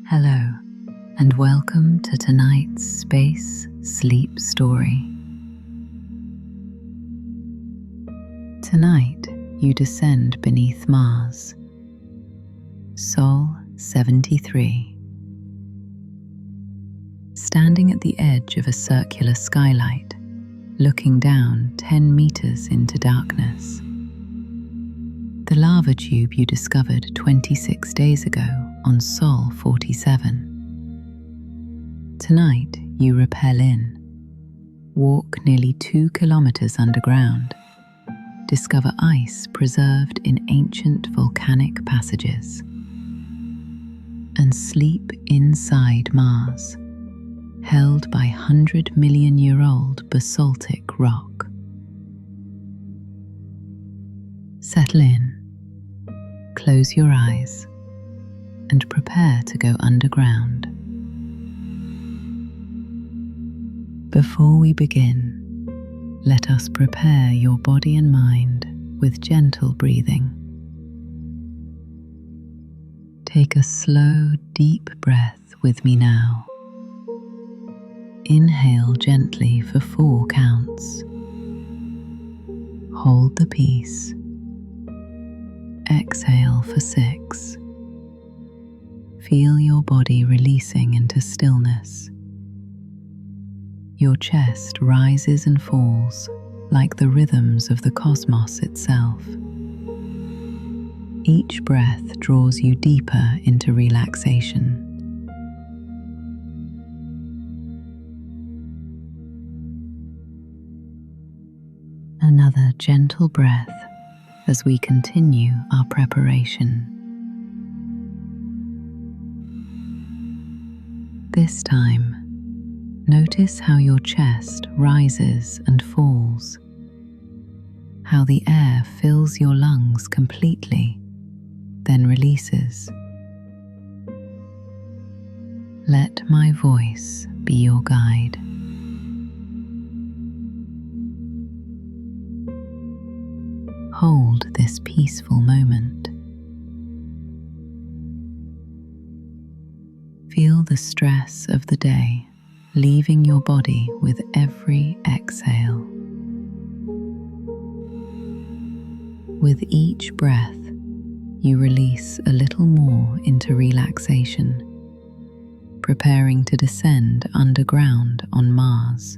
Hello, and welcome to tonight's Space Sleep Story. Tonight, you descend beneath Mars. Sol 73. Standing at the edge of a circular skylight, looking down 10 meters into darkness. The lava tube you discovered 26 days ago on Sol 47. Tonight, you rappel in, walk nearly 2 kilometers underground, discover ice preserved in ancient volcanic passages, and sleep inside Mars, held by 100-million-year-old basaltic rock. Settle in, close your eyes, and prepare to go underground. Before we begin, let us prepare your body and mind with gentle breathing. Take a slow, deep breath with me now. Inhale gently for 4 counts. Hold the peace. Exhale for 6. Feel your body releasing into stillness. Your chest rises and falls like the rhythms of the cosmos itself. Each breath draws you deeper into relaxation. Another gentle breath as we continue our preparation. This time, notice how your chest rises and falls, how the air fills your lungs completely, then releases. Let my voice be your guide. Hold this peaceful moment. Feel the stress of the day leaving your body with every exhale. With each breath, you release a little more into relaxation, preparing to descend underground on Mars.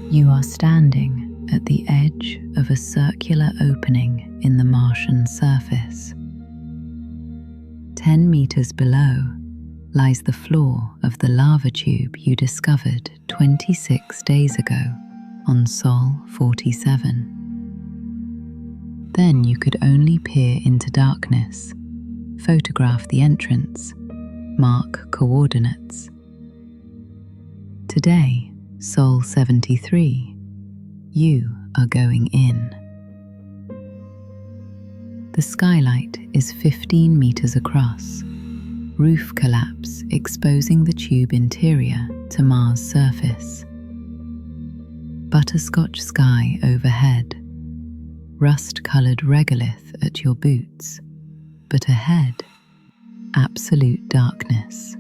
You are standing at the edge of a circular opening in the Martian surface. 10 meters below lies the floor of the lava tube you discovered 26 days ago on Sol 47. Then you could only peer into darkness, photograph the entrance, mark coordinates. Today, Sol 73, you are going in. The skylight is 15 meters across, roof collapse exposing the tube interior to Mars' surface. Butterscotch sky overhead, rust-colored regolith at your boots, but ahead, absolute darkness.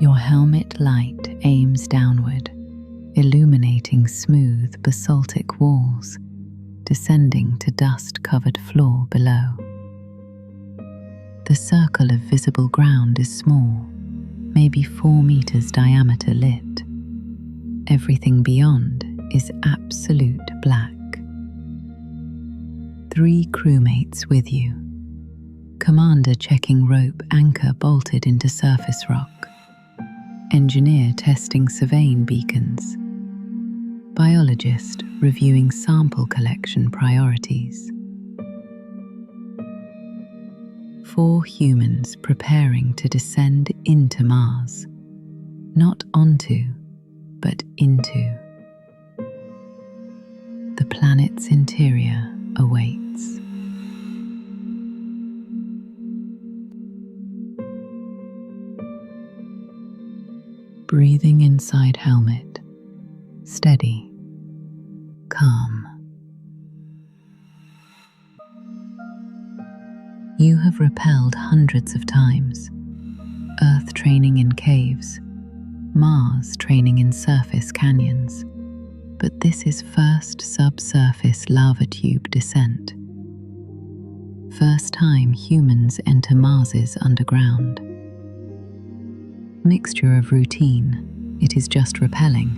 Your helmet light aims downward, illuminating smooth basaltic walls, descending to dust-covered floor below. The circle of visible ground is small, maybe 4 meters diameter lit. Everything beyond is absolute black. 3 crewmates with you. Commander checking rope anchor bolted into surface rock. Engineer testing surveying beacons. Biologist reviewing sample collection priorities. 4 humans preparing to descend into Mars. Not onto, but into. The planet's interior awaits. Breathe Breathing inside helmet, steady, calm. You have rappelled hundreds of times, Earth training in caves, Mars training in surface canyons, but this is first subsurface lava tube descent. First time humans enter Mars's underground. Mixture of routine, it is just rappelling,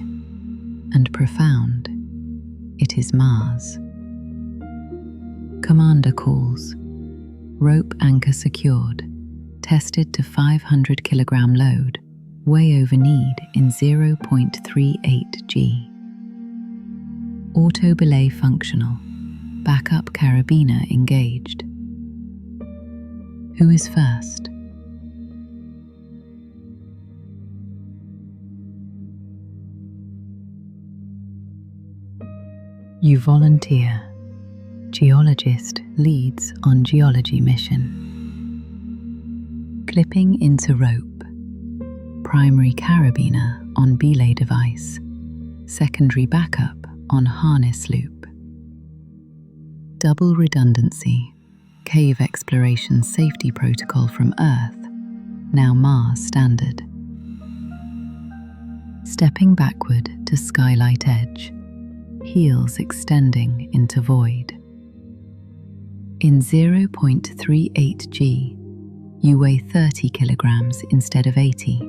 and profound, it is Mars. Commander calls. Rope anchor secured, tested to 500 kilogram load, way over need in 0.38 G. Auto belay functional, backup carabiner engaged. Who is first? You volunteer. Geologist leads on geology mission. Clipping into rope. Primary carabiner on belay device. Secondary backup on harness loop. Double redundancy. Cave exploration safety protocol from Earth, now Mars standard. Stepping backward to Skylight edge. Heels extending into void. In 0.38 G, you weigh 30 kilograms instead of 80.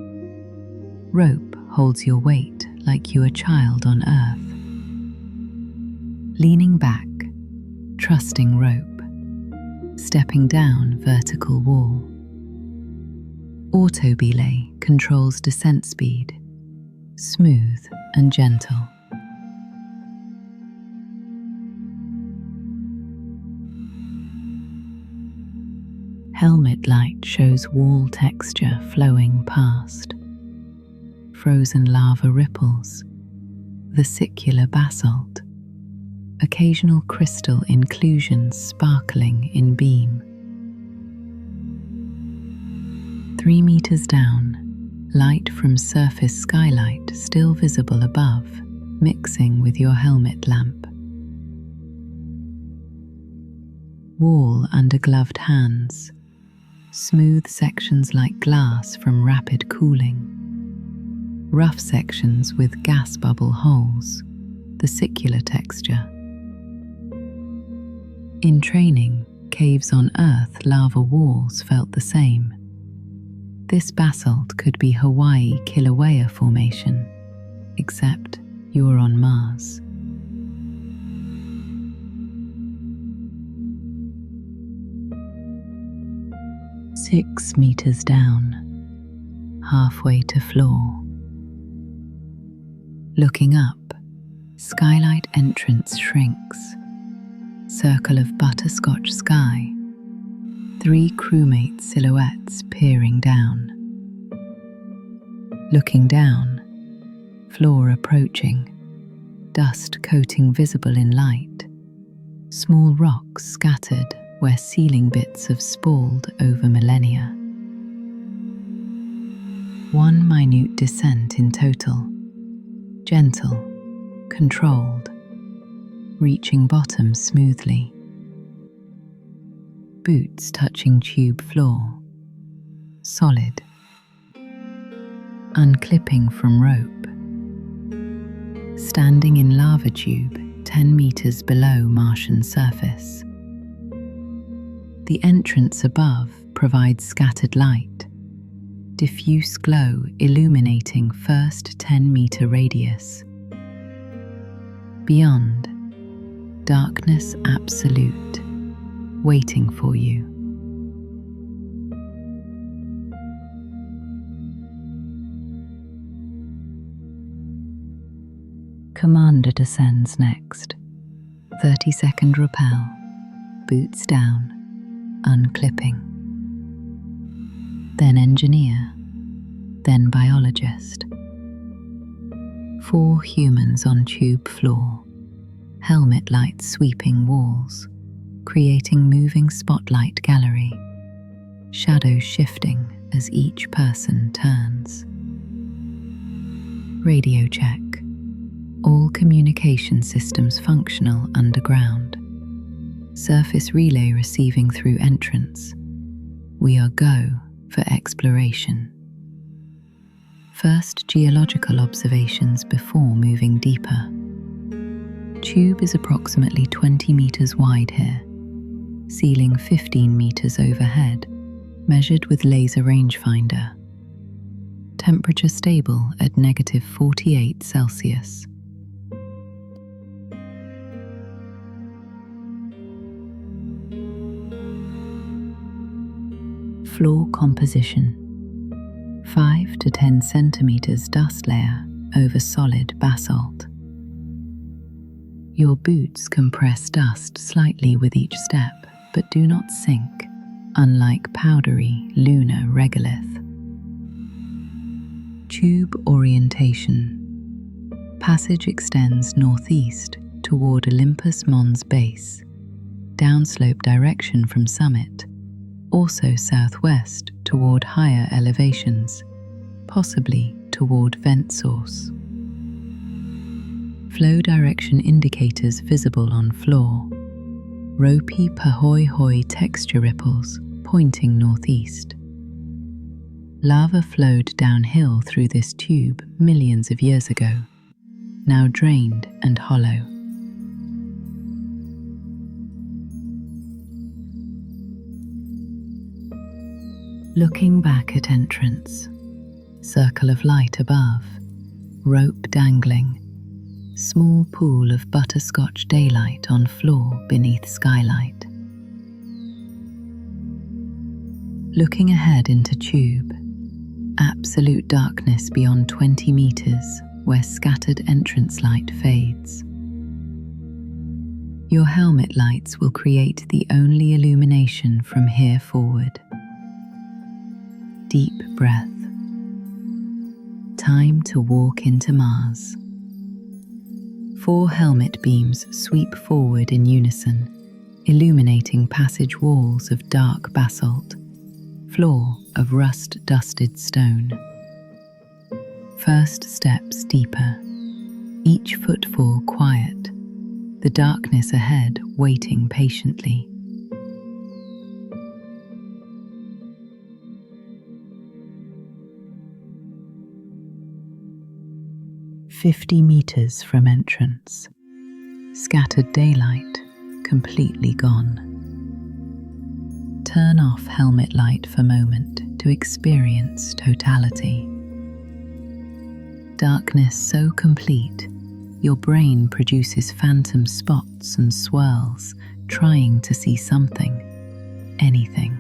Rope holds your weight like you're a child on Earth. Leaning back, trusting rope. Stepping down vertical wall. Auto belay controls descent speed, smooth and gentle. Helmet light shows wall texture flowing past. Frozen lava ripples, vesicular basalt, occasional crystal inclusions sparkling in beam. 3 meters down, light from surface skylight still visible above, mixing with your helmet lamp. Wall under gloved hands, smooth sections like glass from rapid cooling, rough sections with gas bubble holes, vesicular texture. In training, caves on Earth lava walls felt the same. This basalt could be Hawaii Kilauea Formation, except you're on Mars. Six meters down, halfway to floor. Looking up, skylight entrance shrinks. Circle of butterscotch sky. 3 crewmate silhouettes peering down. Looking down, floor approaching. Dust coating visible in light. Small rocks scattered where ceiling bits have spalled over millennia. 1 minute descent in total. Gentle, controlled, reaching bottom smoothly. Boots touching tube floor. Solid. Unclipping from rope. Standing in lava tube 10 meters below Martian surface. The entrance above provides scattered light, diffuse glow illuminating first 10-meter radius. Beyond, darkness absolute, waiting for you. Commander descends next. 30-second rappel, boots down, unclipping. Then engineer, then biologist. 4 humans on tube floor, helmet lights sweeping walls, creating moving spotlight gallery, shadows shifting as each person turns. Radio check. All communication systems functional underground. Surface relay receiving through entrance. We are go for exploration. First geological observations before moving deeper. Tube is approximately 20 meters wide here, ceiling 15 meters overhead, measured with laser rangefinder. Temperature stable at -48 Celsius. Floor composition. 5 to 10 centimeters dust layer over solid basalt. Your boots compress dust slightly with each step, but do not sink, unlike powdery lunar regolith. Tube orientation. Passage extends northeast toward Olympus Mons base, downslope direction from summit, also southwest toward higher elevations, possibly toward vent source. Flow direction indicators visible on floor. Ropey pahoi-hoi texture ripples pointing northeast. Lava flowed downhill through this tube millions of years ago, now drained and hollow. Looking back at entrance, circle of light above, rope dangling, small pool of butterscotch daylight on floor beneath skylight. Looking ahead into tube, absolute darkness beyond 20 meters where scattered entrance light fades. Your helmet lights will create the only illumination from here forward. Deep breath. Time to walk into Mars. 4 helmet beams sweep forward in unison, illuminating passage walls of dark basalt, floor of rust-dusted stone. First steps deeper, each footfall quiet, the darkness ahead waiting patiently. "50 meters from entrance. Scattered daylight, completely gone. Turn off helmet light for a moment to experience totality. Darkness so complete, your brain produces phantom spots and swirls, trying to see something, anything.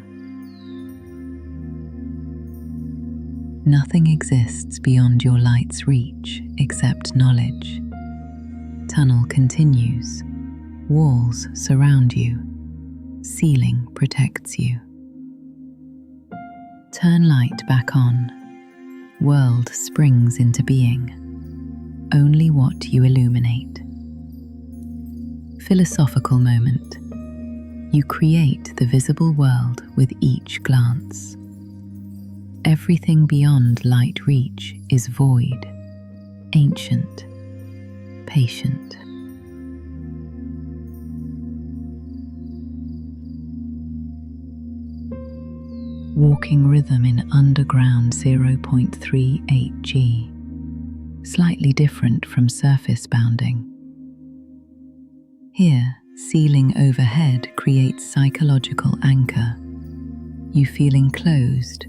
Nothing exists beyond your light's reach except knowledge. Tunnel continues. Walls surround you. Ceiling protects you. Turn light back on. World springs into being. Only what you illuminate. Philosophical moment. You create the visible world with each glance. Everything beyond light reach is void, ancient, patient. Walking rhythm in underground 0.38 G, slightly different from surface bounding. Here, ceiling overhead creates psychological anchor. You feel enclosed,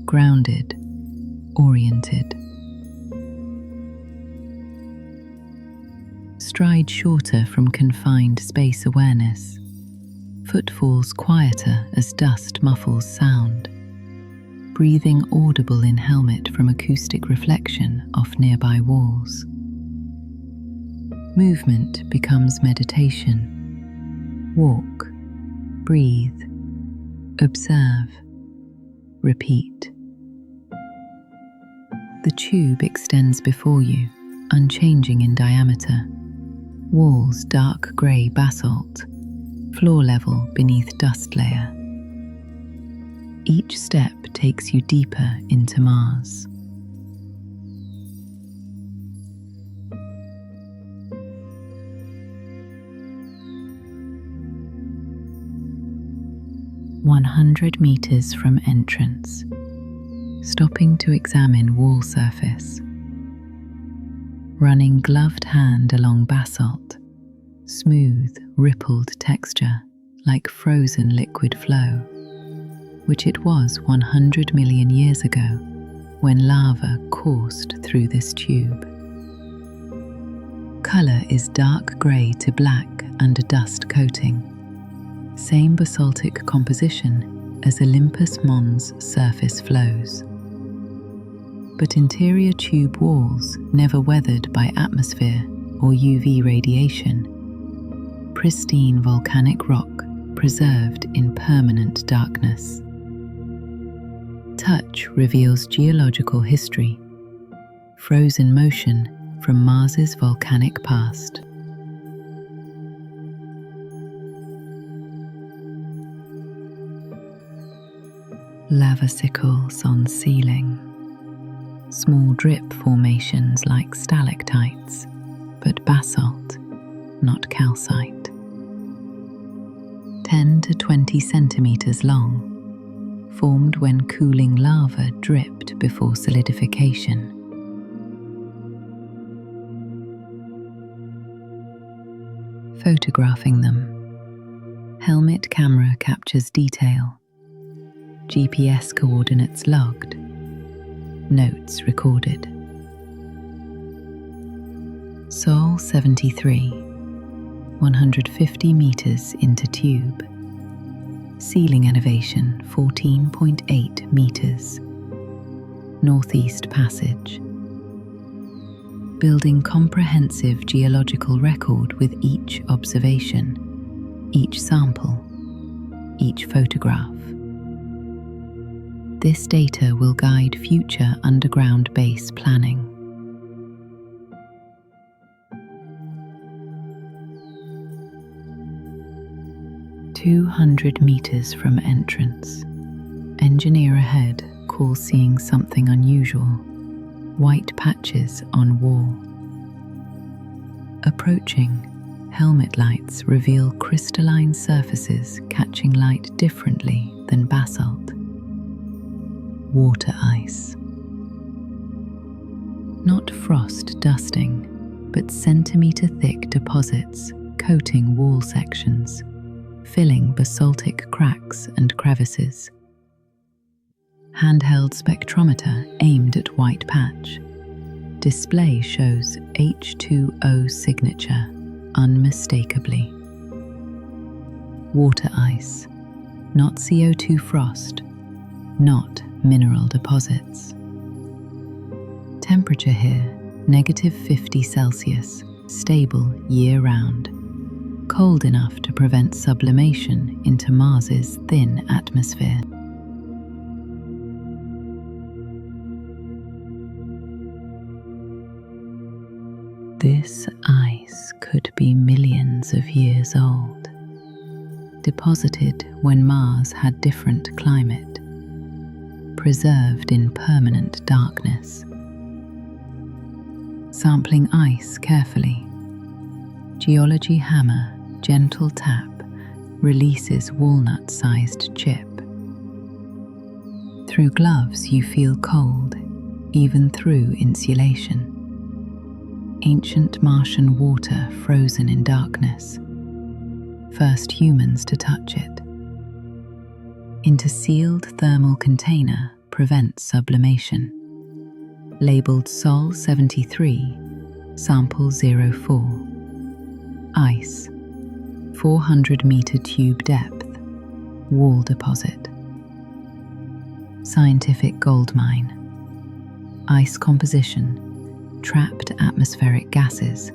grounded, oriented. Stride shorter from confined space awareness. Footfalls quieter as dust muffles sound. Breathing audible in helmet from acoustic reflection off nearby walls. Movement becomes meditation. Walk, breathe, observe, repeat. The tube extends before you, unchanging in diameter. Walls dark grey basalt, floor level beneath dust layer. Each step takes you deeper into Mars. 100 meters from entrance, stopping to examine wall surface. Running gloved hand along basalt, smooth, rippled texture like frozen liquid flow, which it was 100 million years ago when lava coursed through this tube. Color is dark gray to black under dust coating, same basaltic composition as Olympus Mons surface flows. But interior tube walls never weathered by atmosphere or UV radiation. Pristine volcanic rock preserved in permanent darkness. Touch reveals geological history, frozen motion from Mars's volcanic past. Lava sickles on ceiling. Small drip formations like stalactites, but basalt, not calcite. 10 to 20 centimeters long, formed when cooling lava dripped before solidification. Photographing them. Helmet camera captures detail. GPS coordinates logged. Notes recorded. Sol 73, 150 meters into tube. Ceiling elevation 14.8 meters. Northeast Passage. Building comprehensive geological record with each observation, each sample, each photograph. This data will guide future underground base planning. "200 meters from entrance. Engineer ahead calls seeing something unusual. White patches on wall. Approaching, helmet lights reveal crystalline surfaces catching light differently than basalt. Water ice. Not frost dusting, but centimeter-thick deposits coating wall sections, filling basaltic cracks and crevices. Handheld spectrometer aimed at white patch. Display shows H2O signature unmistakably. Water ice, not CO2 frost, not mineral deposits. Temperature here, -50 Celsius, stable year-round. Cold enough to prevent sublimation into Mars's thin atmosphere. This ice could be millions of years old, deposited when Mars had different climate, preserved in permanent darkness. Sampling ice carefully. Geology hammer, gentle tap, releases walnut-sized chip. Through gloves you feel cold, even through insulation. Ancient Martian water frozen in darkness. First humans to touch it. Into sealed thermal container prevents sublimation. Labeled Sol 73, sample 04. Ice, 400-meter tube depth, wall deposit. Scientific gold mine. Ice composition, trapped atmospheric gases,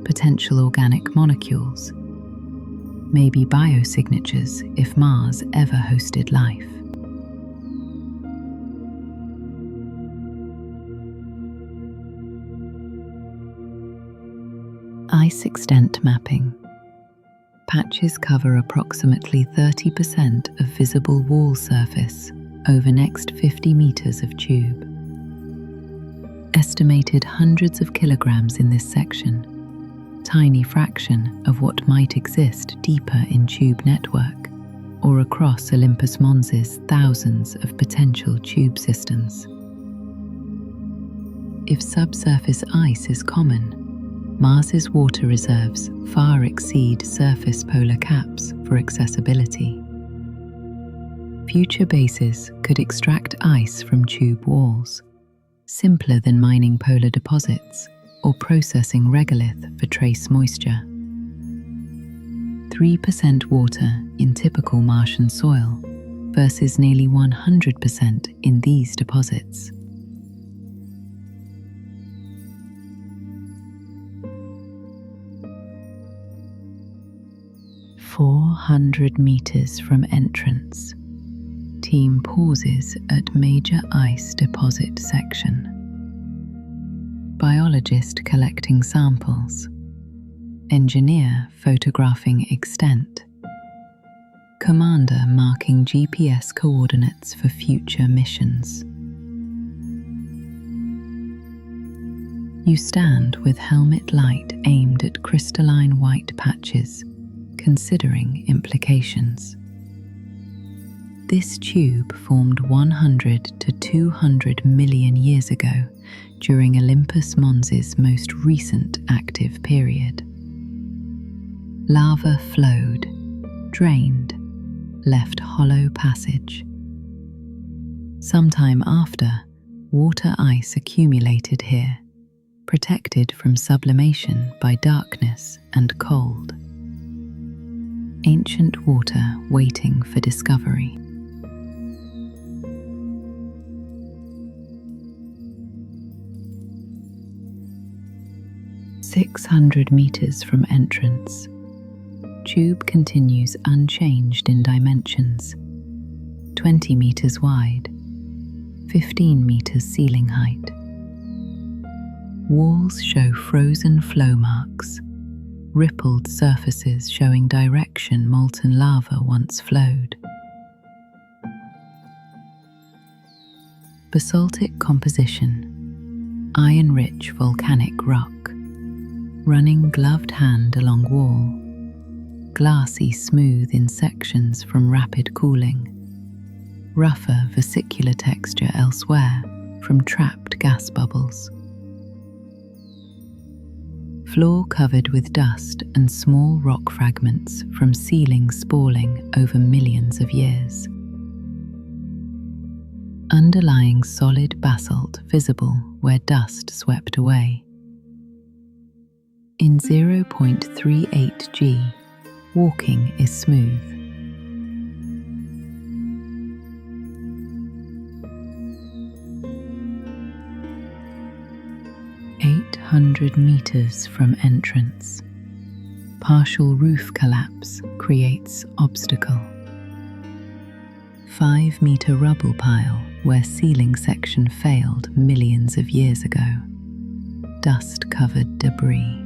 potential organic molecules, maybe biosignatures if Mars ever hosted life. Ice extent mapping. Patches cover approximately 30% of visible wall surface over next 50 meters of tube. Estimated hundreds of kilograms in this section, tiny fraction of what might exist deeper in tube network, or across Olympus Mons's thousands of potential tube systems. If subsurface ice is common, Mars's water reserves far exceed surface polar caps for accessibility. Future bases could extract ice from tube walls, simpler than mining polar deposits or processing regolith for trace moisture. 3% water in typical Martian soil versus nearly 100% in these deposits. "400 meters from entrance. Team pauses at major ice deposit section. Biologist collecting samples. Engineer photographing extent. Commander marking GPS coordinates for future missions." You stand with helmet light aimed at crystalline white patches, considering implications. This tube formed 100 to 200 million years ago during Olympus Mons's most recent active period. Lava flowed, drained, left hollow passage. Sometime after, water ice accumulated here, protected from sublimation by darkness and cold. Ancient water waiting for discovery. "600 meters from entrance. Tube continues unchanged in dimensions. 20 meters wide, 15 meters ceiling height. Walls show frozen flow marks, rippled surfaces showing direction molten lava once flowed. Basaltic composition, iron-rich volcanic rock. Running gloved hand along wall, glassy smooth in sections from rapid cooling, rougher vesicular texture elsewhere from trapped gas bubbles. Floor covered with dust and small rock fragments from ceiling spalling over millions of years. Underlying solid basalt visible where dust swept away. In 0.38 G, walking is smooth. "800 meters from entrance. Partial roof collapse creates obstacle. 5-meter rubble pile where ceiling section failed millions of years ago. Dust-covered debris.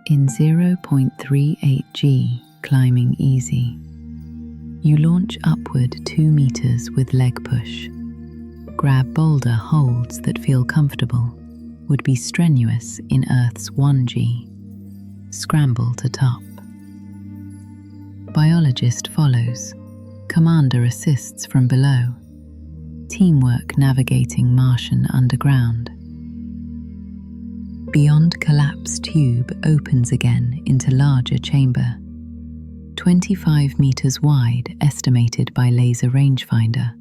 In 0.38 G, climbing easy. You launch upward 2 meters with leg push. Grab boulder holds that feel comfortable, would be strenuous in Earth's 1G. Scramble to top. Biologist follows. Commander assists from below. Teamwork navigating Martian underground. Beyond collapse tube opens again into larger chamber. 25 meters wide estimated by laser rangefinder.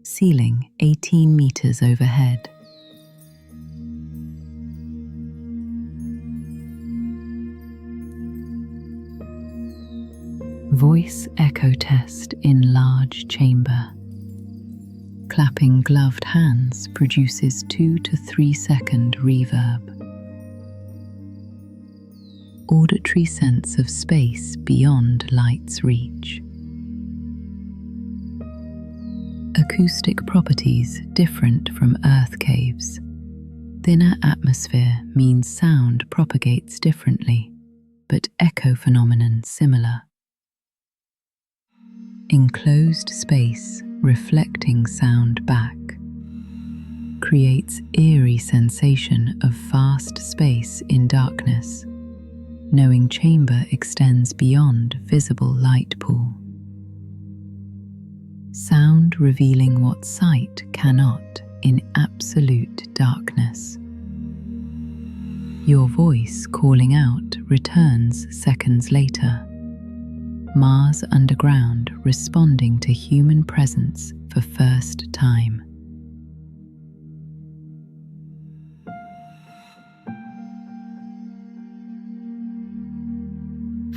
Ceiling 18 meters overhead. Voice echo test in large chamber. Clapping gloved hands produces 2 to 3 second reverb. Auditory sense of space beyond light's reach. Acoustic properties different from Earth caves. Thinner atmosphere means sound propagates differently, but echo phenomenon similar. Enclosed space reflecting sound back. creates eerie sensation of vast space in darkness, knowing chamber extends beyond visible light pool. Sound revealing what sight cannot in absolute darkness. Your voice calling out returns seconds later. Mars underground responding to human presence for first time.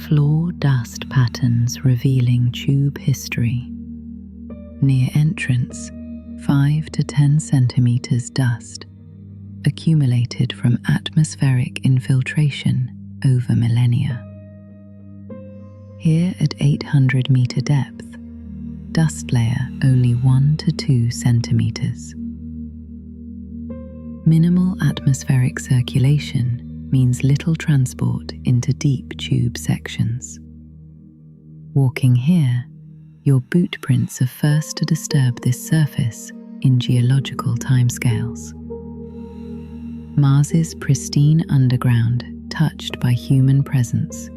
Floor dust patterns revealing tube history. Near entrance, 5 to 10 centimeters dust, accumulated from atmospheric infiltration over millennia. Here at 800-meter depth, dust layer only 1 to 2 centimeters. Minimal atmospheric circulation means little transport into deep tube sections. Walking here, your boot prints are first to disturb this surface in geological timescales. Mars's pristine underground touched by human presence.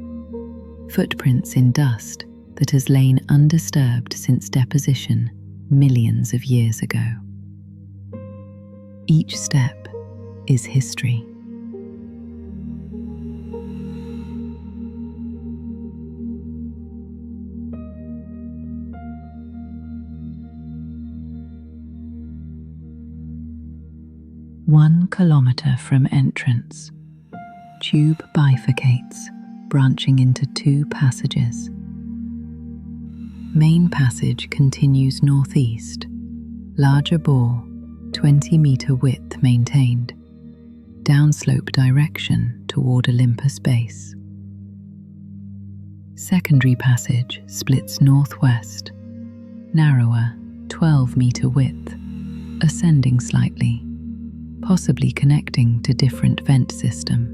Footprints in dust that has lain undisturbed since deposition millions of years ago. Each step is history. One kilometer from entrance, tube bifurcates, branching into 2 passages. Main passage continues northeast, larger bore, 20-meter width maintained, downslope direction toward Olympus base. Secondary passage splits northwest, narrower, 12-meter width, ascending slightly, possibly connecting to different vent system.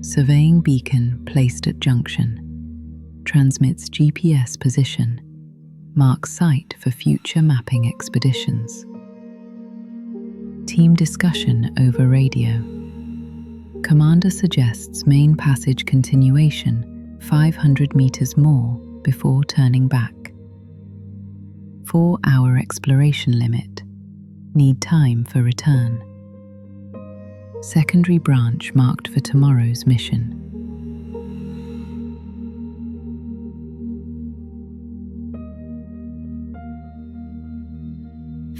Surveying beacon placed at junction transmits GPS position, marks site for future mapping expeditions. Team discussion over radio. Commander suggests main passage continuation 500 meters more before turning back. 4-hour exploration limit. Need time for return. Secondary branch marked for tomorrow's mission.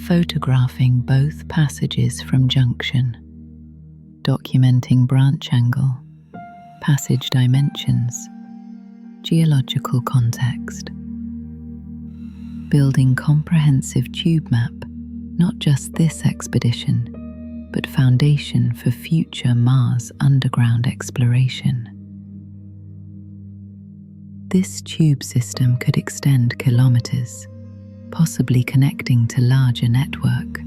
Photographing both passages from junction. Documenting branch angle, passage dimensions, geological context. Building comprehensive tube map, not just this expedition, but foundation for future Mars underground exploration. This tube system could extend kilometers, possibly connecting to larger network.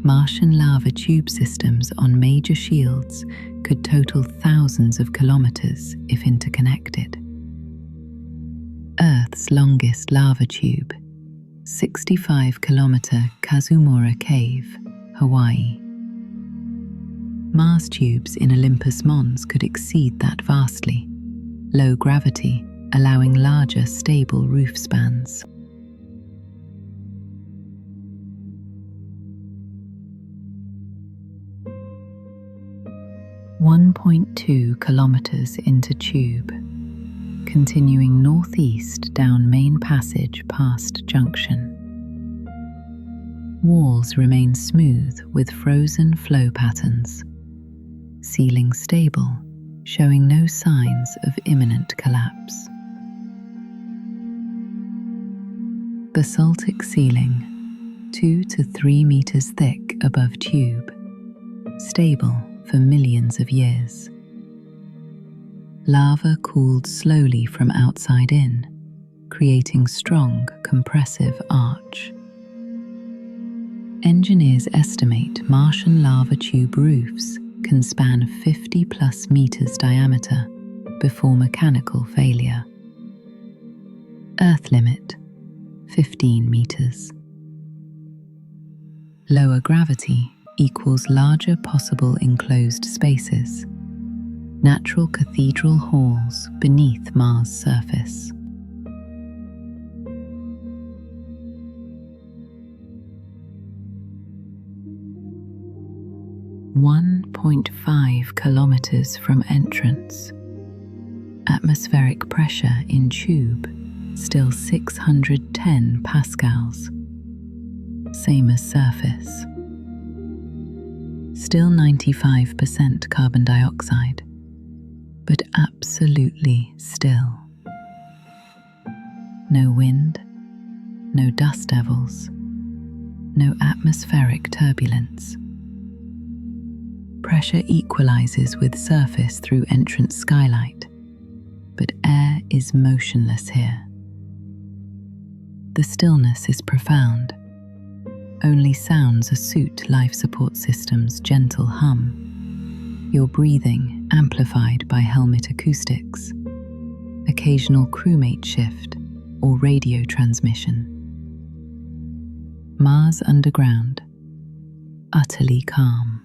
Martian lava tube systems on major shields could total thousands of kilometers if interconnected. Earth's longest lava tube, 65-kilometer Kazumura Cave, Hawaii. Mars tubes in Olympus Mons could exceed that vastly. Low gravity, allowing larger, stable roof spans. .2 kilometers into tube, continuing northeast down main passage past junction. Walls remain smooth with frozen flow patterns. Ceiling stable, showing no signs of imminent collapse. Basaltic ceiling, 2 to 3 meters thick above tube, stable for millions of years. Lava cooled slowly from outside in, creating strong compressive arch. Engineers estimate Martian lava tube roofs can span 50+ meters diameter before mechanical failure. Earth limit, 15 meters. Lower gravity equals larger possible enclosed spaces, natural cathedral halls beneath Mars' surface. .5 kilometers from entrance. Atmospheric pressure in tube still 610 pascals. Same as surface. Still 95% carbon dioxide, but absolutely still. No wind, no dust devils, no atmospheric turbulence. Pressure equalizes with surface through entrance skylight, but air is motionless here. The stillness is profound. Only sounds suit life support system's gentle hum. Your breathing amplified by helmet acoustics, occasional crewmate shift or radio transmission. Mars underground, utterly calm.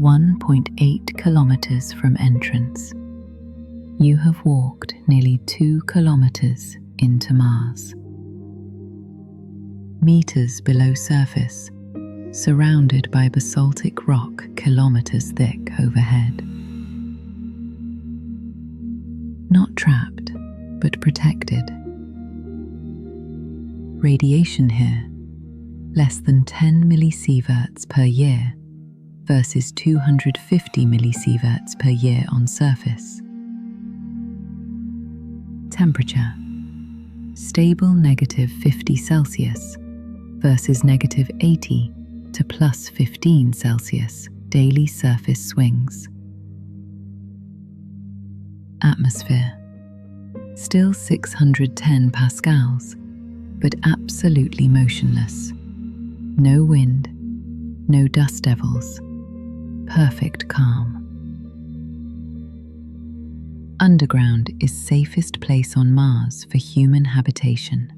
1.8 kilometers from entrance. You have walked nearly 2 kilometers into Mars. Meters below surface, surrounded by basaltic rock kilometers thick overhead. Not trapped, but protected. Radiation here, less than 10 millisieverts per year versus 250 millisieverts per year on surface. Temperature, stable -50 Celsius versus -80 to +15 Celsius daily surface swings. Atmosphere, still 610 pascals, but absolutely motionless. No wind, no dust devils, perfect calm. Underground is safest place on Mars for human habitation.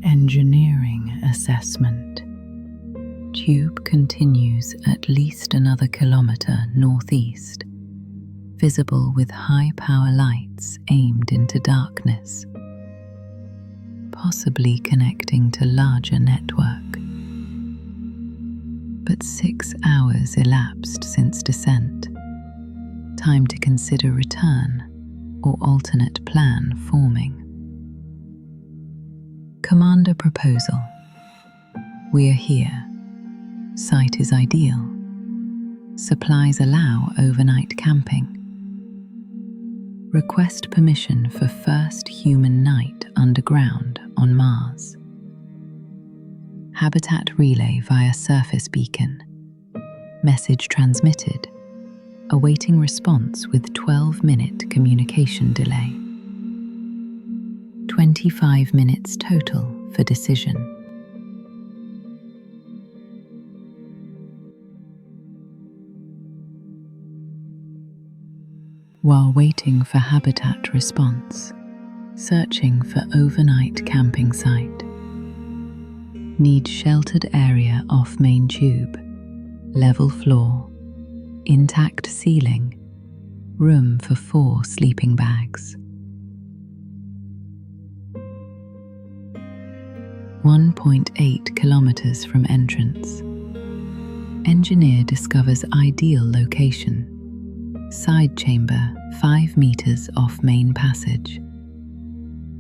Engineering assessment. Tube continues at least another kilometer northeast, visible with high-power lights aimed into darkness, possibly connecting to larger network. But 6 hours elapsed since descent. Time to consider return or alternate plan forming. Commander proposal. We are here. Site is ideal. Supplies allow overnight camping. Request permission for first human night underground on Mars. Habitat relay via surface beacon. Message transmitted. Awaiting response with 12-minute communication delay. 25 minutes total for decision. While waiting for habitat response, searching for overnight camping site. Need sheltered area off main tube, level floor, intact ceiling, room for 4 sleeping bags. 1.8 kilometers from entrance. Engineer discovers ideal location. Side chamber 5 meters off main passage.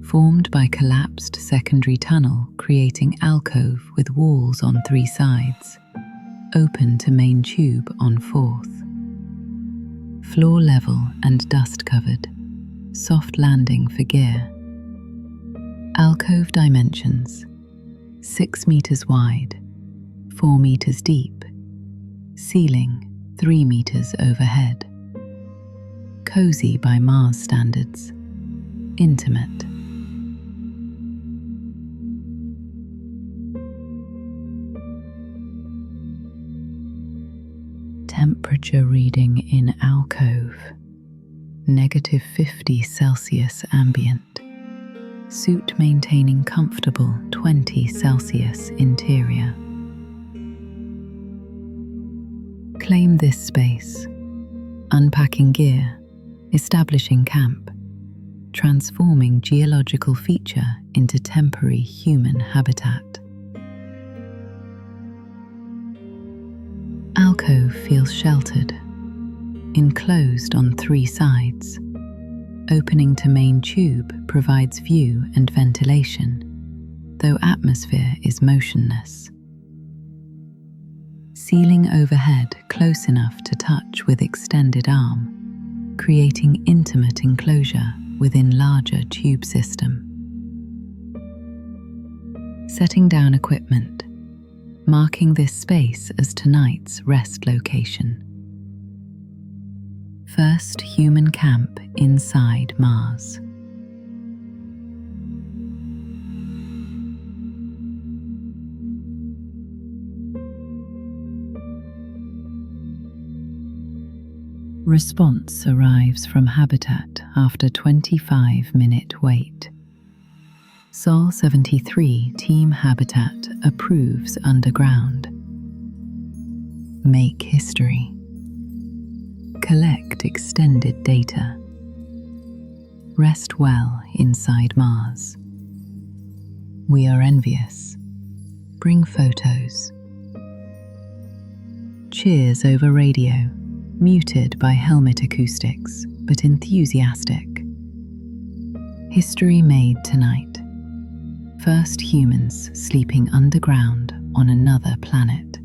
Formed by collapsed secondary tunnel creating alcove with walls on 3 sides. Open to main tube on 4th. Floor level and dust covered. Soft landing for gear. Alcove dimensions. 6 meters wide, 4 meters deep. Ceiling 3 meters overhead. Cozy by Mars standards. Intimate. Temperature reading in Alcove, -50 C ambient. Suit maintaining comfortable 20 C interior. Claim this space. Unpacking gear, establishing camp, transforming geological feature into temporary human habitat. Alcove feels sheltered, enclosed on 3 sides. Opening to main tube provides view and ventilation, though atmosphere is motionless. Ceiling overhead close enough to touch with extended arm, creating intimate enclosure within larger tube system. Setting down equipment, marking this space as tonight's rest location. First human camp inside Mars. Response arrives from habitat after 25-minute wait. Sol 73 Team Habitat approves underground. Make history. Collect extended data. Rest well inside Mars. We are envious. Bring photos. Cheers over radio, muted by helmet acoustics, but enthusiastic. History made tonight. First humans sleeping underground on another planet.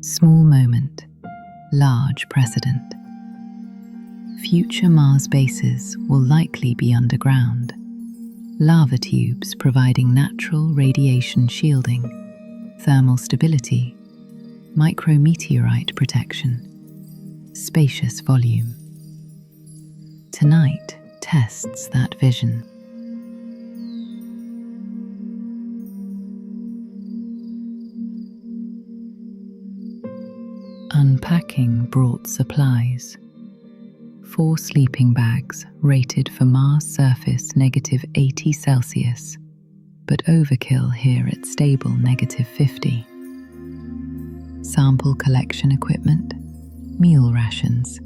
Small moment, large precedent. Future Mars bases will likely be underground. Lava tubes providing natural radiation shielding, thermal stability, micrometeorite protection, spacious volume. Tonight tests that vision. Unpacking brought supplies. 4 sleeping bags rated for Mars surface -80 C, but overkill here at stable -50. Sample collection equipment, meal rations,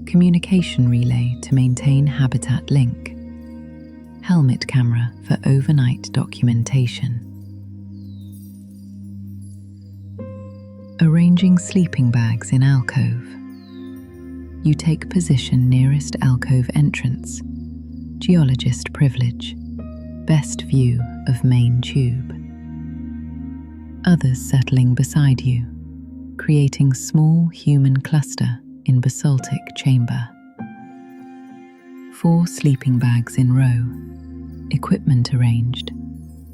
communication relay to maintain habitat link, helmet camera for overnight documentation. Arranging sleeping bags in alcove. You take position nearest alcove entrance, geologist privilege, best view of main tube. Others settling beside you, creating small human cluster in basaltic chamber. 4 sleeping bags in row, equipment arranged,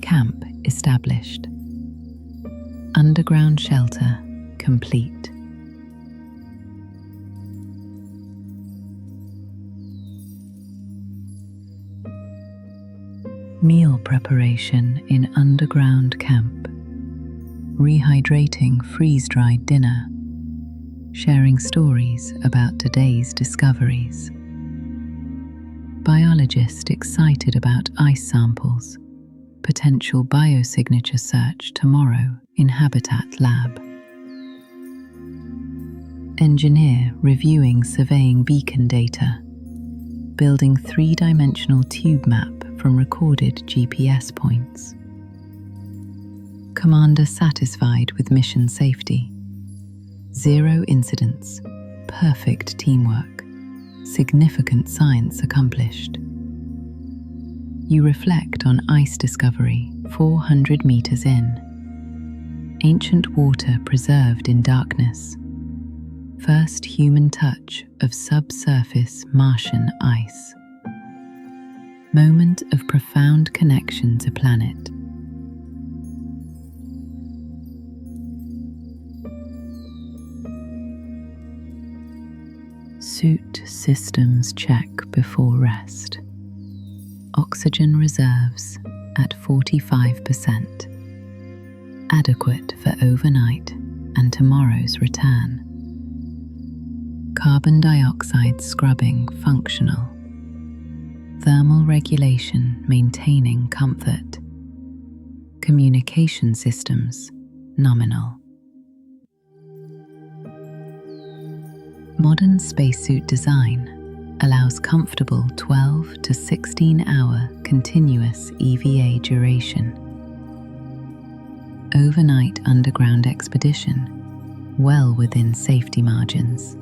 camp established. Underground shelter complete. Meal preparation in underground camp. Rehydrating freeze-dried dinner. Sharing stories about today's discoveries. Biologist excited about ice samples. Potential biosignature search tomorrow in Habitat Lab. Engineer reviewing surveying beacon data. Building 3-dimensional tube map from recorded GPS points. Commander satisfied with mission safety. 0 incidents, perfect teamwork, significant science accomplished. You reflect on ice discovery 400 meters in. Ancient water preserved in darkness. First human touch of subsurface Martian ice. Moment of profound connection to planet. Suit systems check before rest. Oxygen reserves at 45%. Adequate for overnight and tomorrow's return. Carbon dioxide scrubbing functional. Thermal regulation maintaining comfort. Communication systems nominal. Modern spacesuit design allows comfortable 12 to 16-hour continuous EVA duration. Overnight underground expedition, well within safety margins.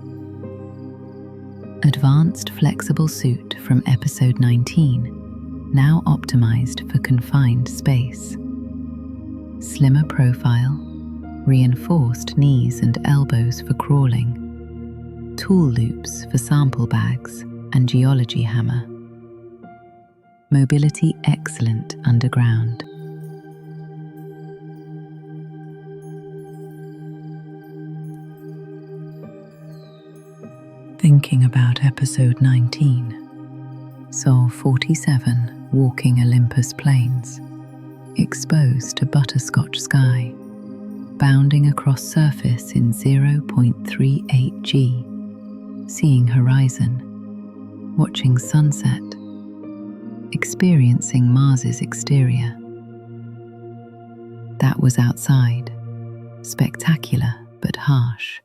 Advanced flexible suit from episode 19, now optimized for confined space. Slimmer profile, reinforced knees and elbows for crawling, tool loops for sample bags and geology hammer. Mobility excellent underground. Thinking about episode 19, Sol 47 walking Olympus plains, exposed to butterscotch sky, bounding across surface in 0.38 G, seeing horizon, watching sunset, experiencing Mars's exterior. That was outside, spectacular but harsh.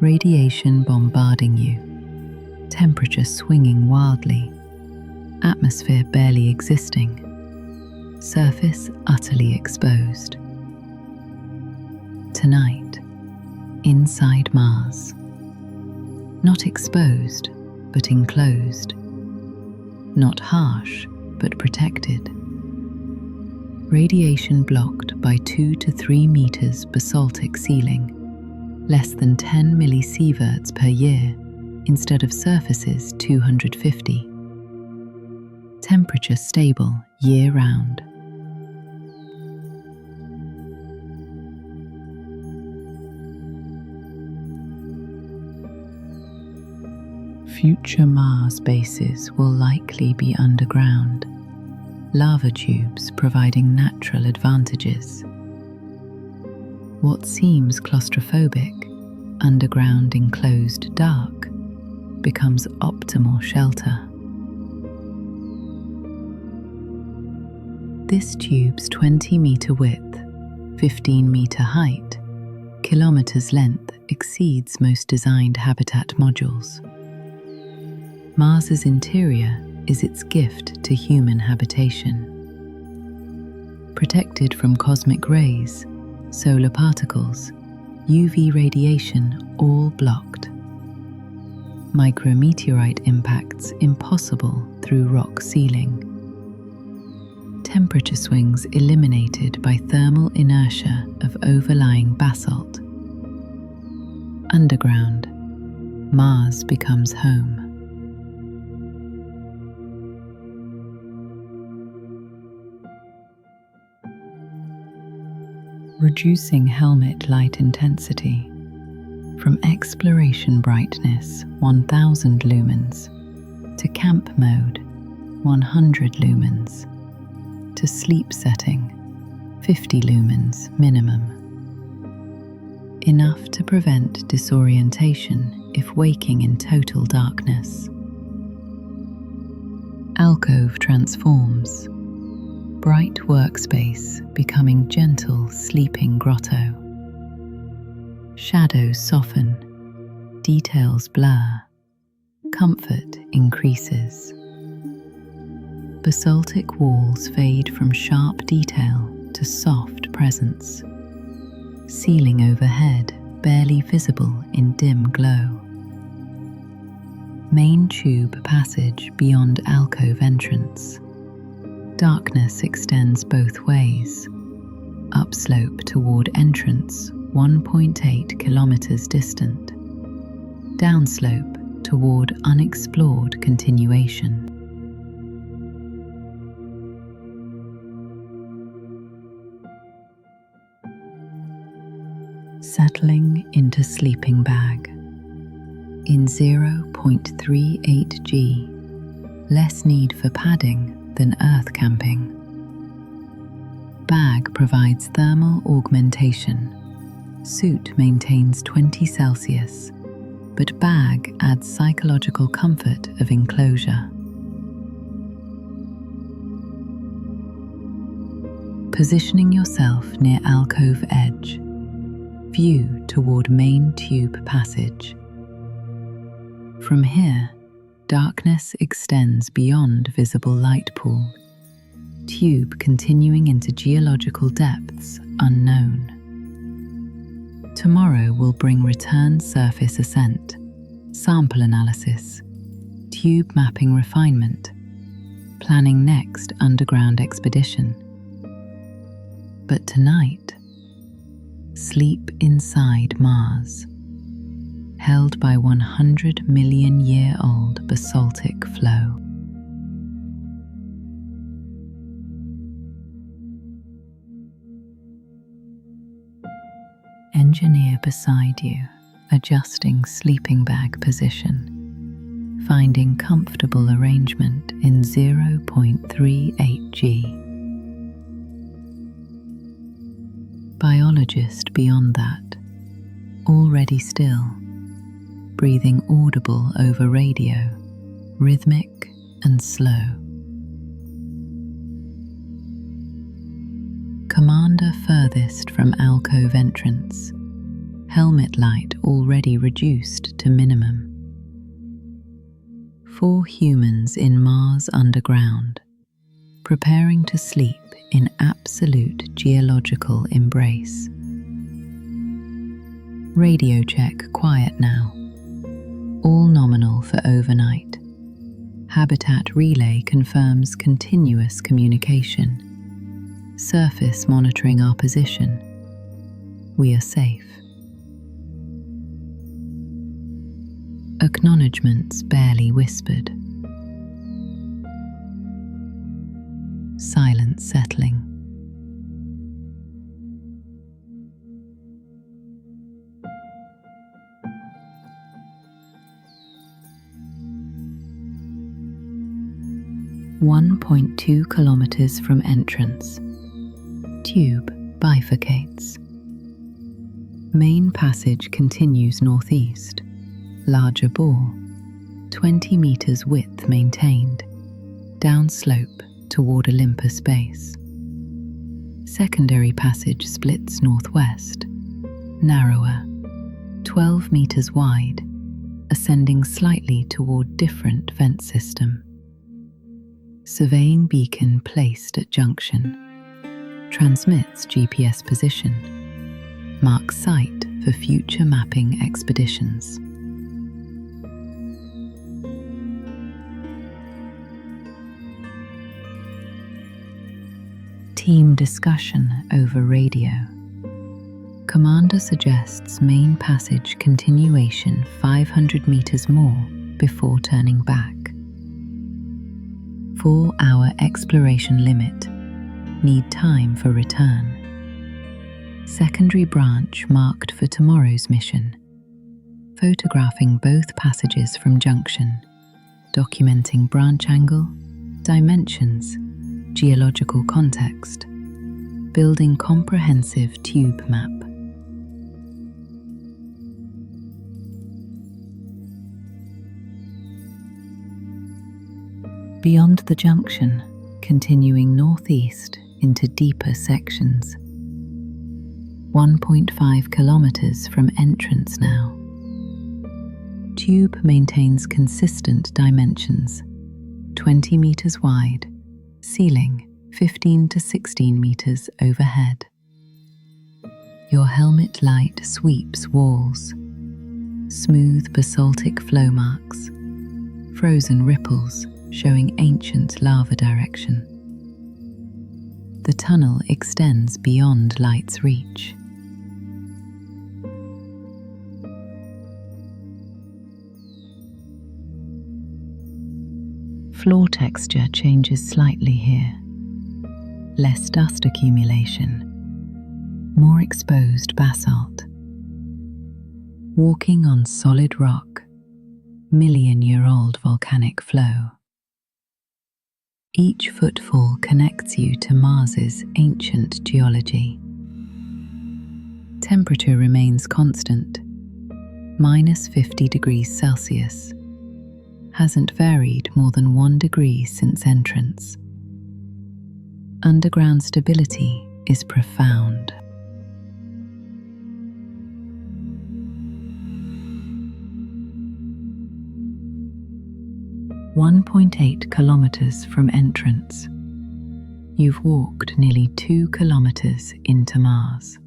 Radiation bombarding you, temperature swinging wildly, atmosphere barely existing, surface utterly exposed. Tonight, inside Mars. Not exposed, but enclosed. Not harsh, but protected. Radiation blocked by 2 to 3 meters basaltic ceiling, less than 10 millisieverts per year, instead of surface's 250. Temperature stable year-round. Future Mars bases will likely be underground, lava tubes providing natural advantages. What seems claustrophobic, underground enclosed dark, becomes optimal shelter. This tube's 20-meter width, 15-meter height, kilometers length exceeds most designed habitat modules. Mars's interior is its gift to human habitation. Protected from cosmic rays, solar particles, UV radiation all blocked. Micrometeorite impacts impossible through rock sealing. Temperature swings eliminated by thermal inertia of overlying basalt. Underground, Mars becomes home. Reducing helmet light intensity from exploration brightness 1000 lumens to camp mode 100 lumens to sleep setting 50 lumens minimum. Enough to prevent disorientation if waking in total darkness. Alcove transforms. Bright workspace becoming gentle sleeping grotto. Shadows soften, details blur, comfort increases. Basaltic walls fade from sharp detail to soft presence. Ceiling overhead barely visible in dim glow. Main tube passage beyond alcove entrance. Darkness extends both ways. Upslope toward entrance 1.8 kilometers distant. Downslope toward unexplored continuation. Settling into sleeping bag. In 0.38 G, less need for padding than earth camping. Bag provides thermal augmentation. Suit maintains 20 Celsius, but bag adds psychological comfort of enclosure. Positioning yourself near alcove edge, view toward main tube passage. From here, darkness extends beyond visible light pool, tube continuing into geological depths unknown. Tomorrow will bring return surface ascent, sample analysis, tube mapping refinement, planning next underground expedition. But tonight, sleep inside Mars, held by 100 million year old basaltic flow. Engineer beside you, adjusting sleeping bag position, finding comfortable arrangement in 0.38 G. Biologist beyond that, already still, breathing audible over radio, rhythmic and slow. Commander furthest from alcove entrance, helmet light already reduced to minimum. 4 humans in Mars underground, preparing to sleep in absolute geological embrace. Radio check quiet now, all nominal for overnight. Habitat relay confirms continuous communication. Surface monitoring our position. We are safe. Acknowledgements barely whispered. Silence settling. .2 kilometers from entrance. Tube bifurcates. Main passage continues northeast. Larger bore, 20 meters width maintained, downslope toward Olympus base. Secondary passage splits northwest, narrower, 12 meters wide, ascending slightly toward different vent system. Surveying beacon placed at junction. Transmits GPS position. Marks site for future mapping expeditions. Team discussion over radio. Commander suggests main passage continuation 500 meters more before turning back. 4-hour exploration limit. Need time for return. Secondary branch marked for tomorrow's mission. Photographing both passages from junction. Documenting branch angle, dimensions, geological context. Building comprehensive tube map. Beyond the junction, continuing northeast into deeper sections. 1.5 kilometers from entrance now. Tube maintains consistent dimensions, 20 meters wide, ceiling 15 to 16 meters overhead. Your helmet light sweeps walls, smooth basaltic flow marks, frozen ripples showing ancient lava direction. The tunnel extends beyond light's reach. Floor texture changes slightly here. Less dust accumulation, more exposed basalt. Walking on solid rock, million-year-old volcanic flow. Each footfall connects you to Mars's ancient geology. Temperature remains constant, -50 degrees Celsius. Hasn't varied more than 1 degree since entrance. Underground stability is profound. 1.8 kilometers from entrance. You've walked nearly 2 kilometers into Mars.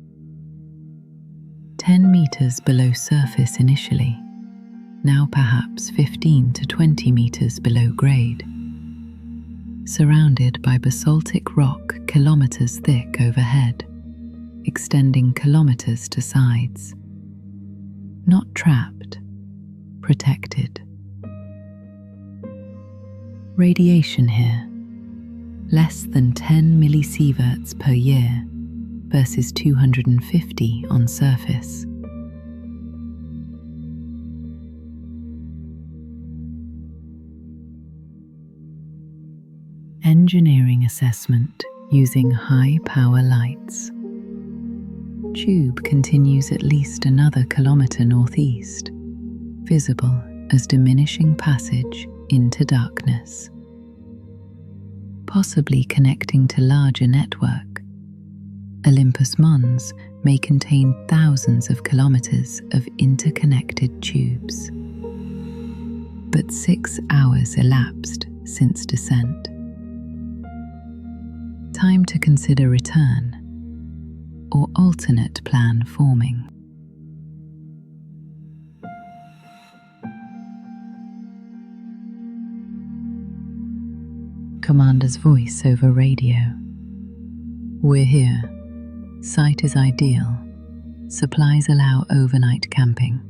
10 meters below surface initially, now perhaps 15 to 20 meters below grade. Surrounded by basaltic rock kilometers thick overhead, extending kilometers to sides. Not trapped, protected. Radiation here, less than 10 millisieverts per year versus 250 on surface. Engineering assessment using high-power lights. Tube continues at least another kilometer northeast, visible as diminishing passage into darkness. Possibly connecting to larger network, Olympus Mons may contain thousands of kilometers of interconnected tubes. But 6 hours elapsed since descent. Time to consider return or alternate plan forming. Commander's voice over radio. We're here. Site is ideal. Supplies allow overnight camping.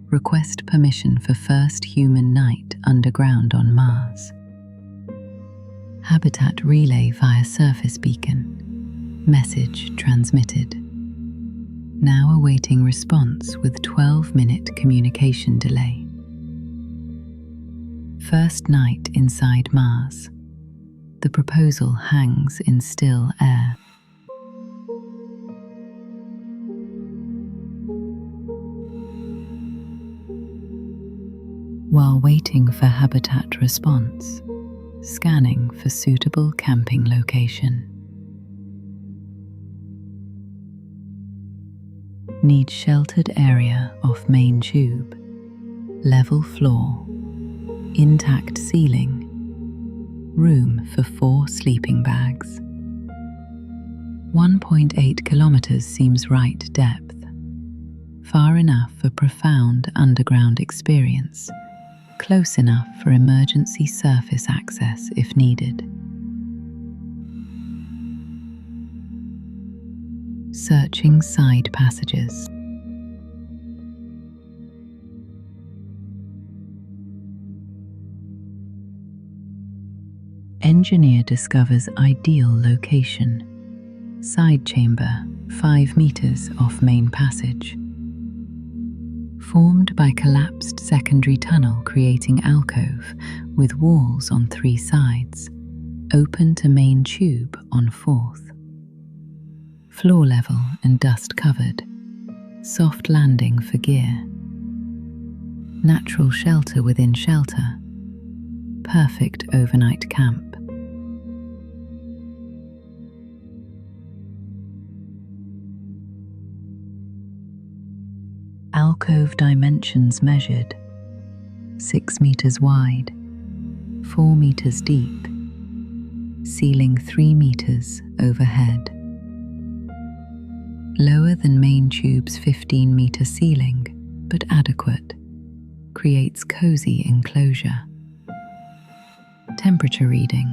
Request permission for first human night underground on Mars. Habitat relay via surface beacon. Message transmitted. Now awaiting response with 12-minute communication delay. First night inside Mars. The proposal hangs in still air. While waiting for habitat response, scanning for suitable camping location. Need sheltered area off main tube, level floor, intact ceiling, room for 4 sleeping bags. 1.8 kilometers seems right depth, far enough for profound underground experience, close enough for emergency surface access if needed. Searching side passages. Engineer discovers ideal location. Side chamber, 5 meters off main passage. Formed by collapsed secondary tunnel creating alcove with walls on 3 sides, open to main tube on 4th. Floor level and dust covered. Soft landing for gear. Natural shelter within shelter. Perfect overnight camp. Alcove dimensions measured. 6 meters wide, 4 meters deep, ceiling 3 meters overhead. Lower than main tube's 15-meter ceiling, but adequate. Creates cozy enclosure. Temperature reading.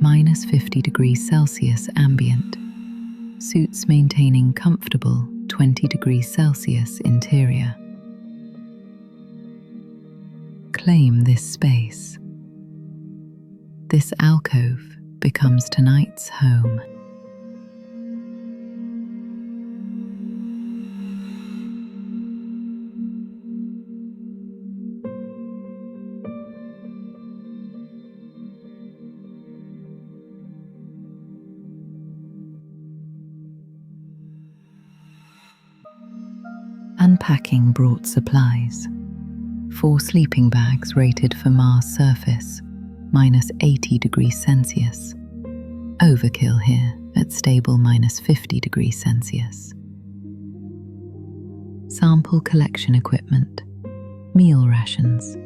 -50 degrees Celsius ambient. Suits maintaining comfortable 20 degrees Celsius interior. Claim this space. This alcove becomes tonight's home. Unpacking brought supplies. 4 sleeping bags rated for Mars surface, minus 80 degrees Celsius. Overkill here at stable minus 50 degrees Celsius. Sample collection equipment, meal rations,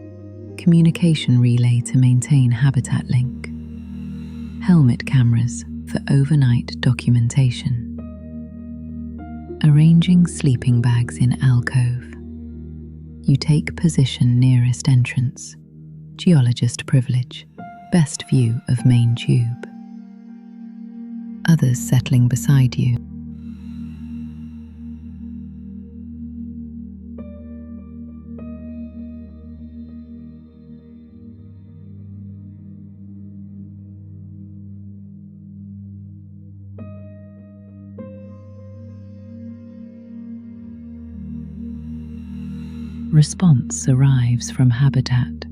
communication relay to maintain habitat link, helmet cameras for overnight documentation. Arranging sleeping bags in alcove. You take position nearest entrance, geologist privilege, best view of main tube. Others settling beside you. Response arrives from Habitat.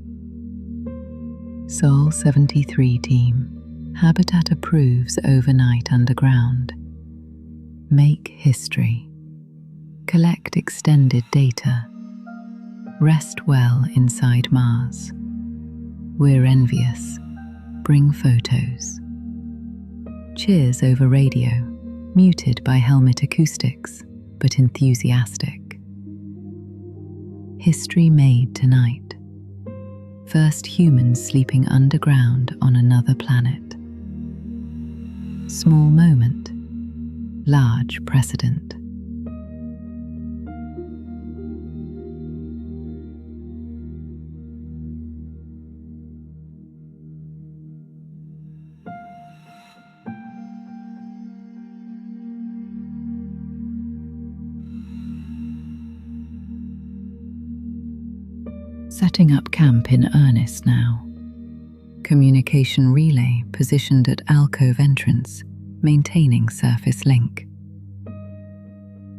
Sol 73 team. Habitat approves overnight underground. Make history. Collect extended data. Rest well inside Mars. We're envious. Bring photos. Cheers over radio, muted by helmet acoustics, but enthusiastic. History made tonight. First humans sleeping underground on another planet. Small moment, large precedent. Setting up camp in earnest now. Communication relay positioned at alcove entrance, maintaining surface link.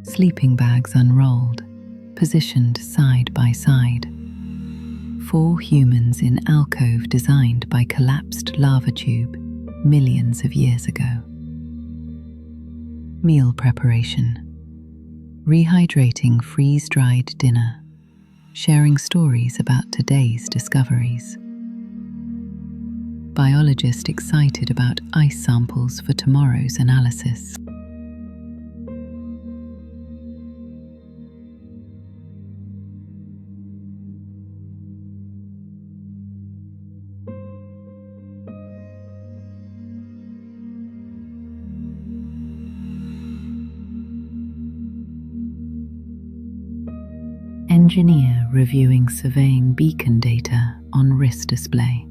Sleeping bags unrolled, positioned side by side. 4 humans in alcove designed by collapsed lava tube millions of years ago. Meal preparation. Rehydrating freeze-dried dinner. Sharing stories about today's discoveries. Biologist excited about ice samples for tomorrow's analysis. Engineer reviewing surveying beacon data on wrist display.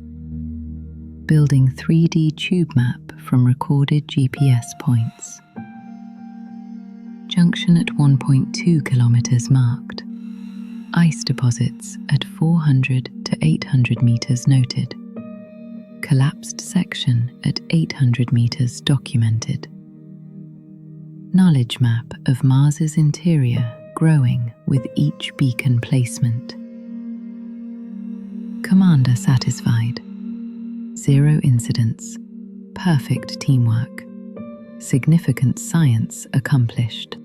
Building 3D tube map from recorded GPS points. Junction at 1.2 kilometers marked. Ice deposits at 400 to 800 meters noted. Collapsed section at 800 meters documented. Knowledge map of Mars's interior growing with each beacon placement. Commander satisfied. 0 incidents. Perfect teamwork. Significant science accomplished.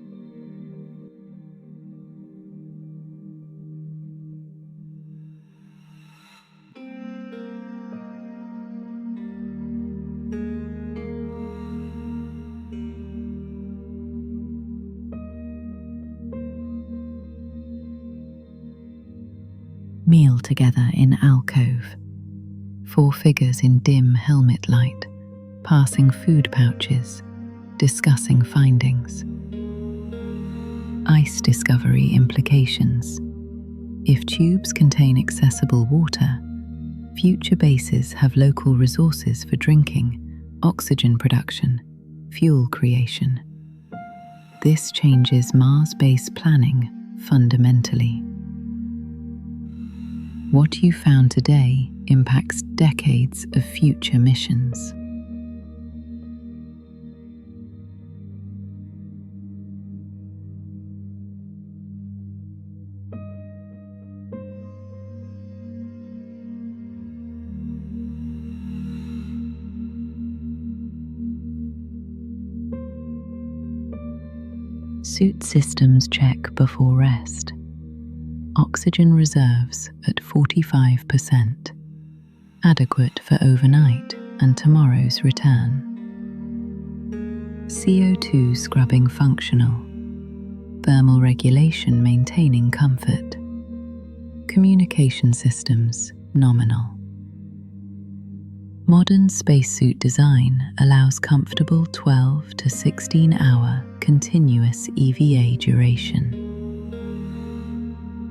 Meal together in alcove. 4 figures in dim helmet light, passing food pouches, discussing findings. Ice discovery implications. If tubes contain accessible water, future bases have local resources for drinking, oxygen production, fuel creation. This changes Mars base planning fundamentally. What you found today impacts decades of future missions. Suit systems check before rest. Oxygen reserves at 45%, adequate for overnight and tomorrow's return. CO2 scrubbing functional, thermal regulation maintaining comfort. Communication systems nominal. Modern spacesuit design allows comfortable 12 to 16-hour continuous EVA duration.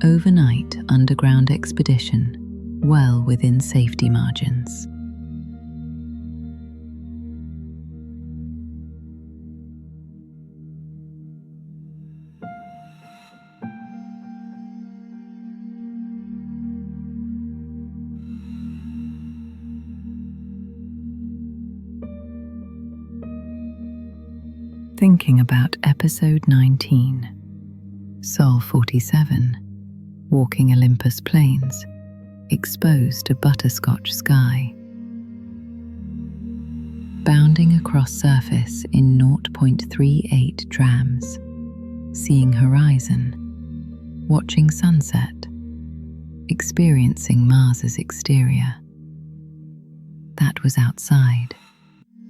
Overnight underground expedition, well within safety margins. Thinking about episode 19, Sol 47, walking Olympus plains, exposed to butterscotch sky. Bounding across surface in 0.38 drams, seeing horizon, watching sunset, experiencing Mars's exterior. That was outside,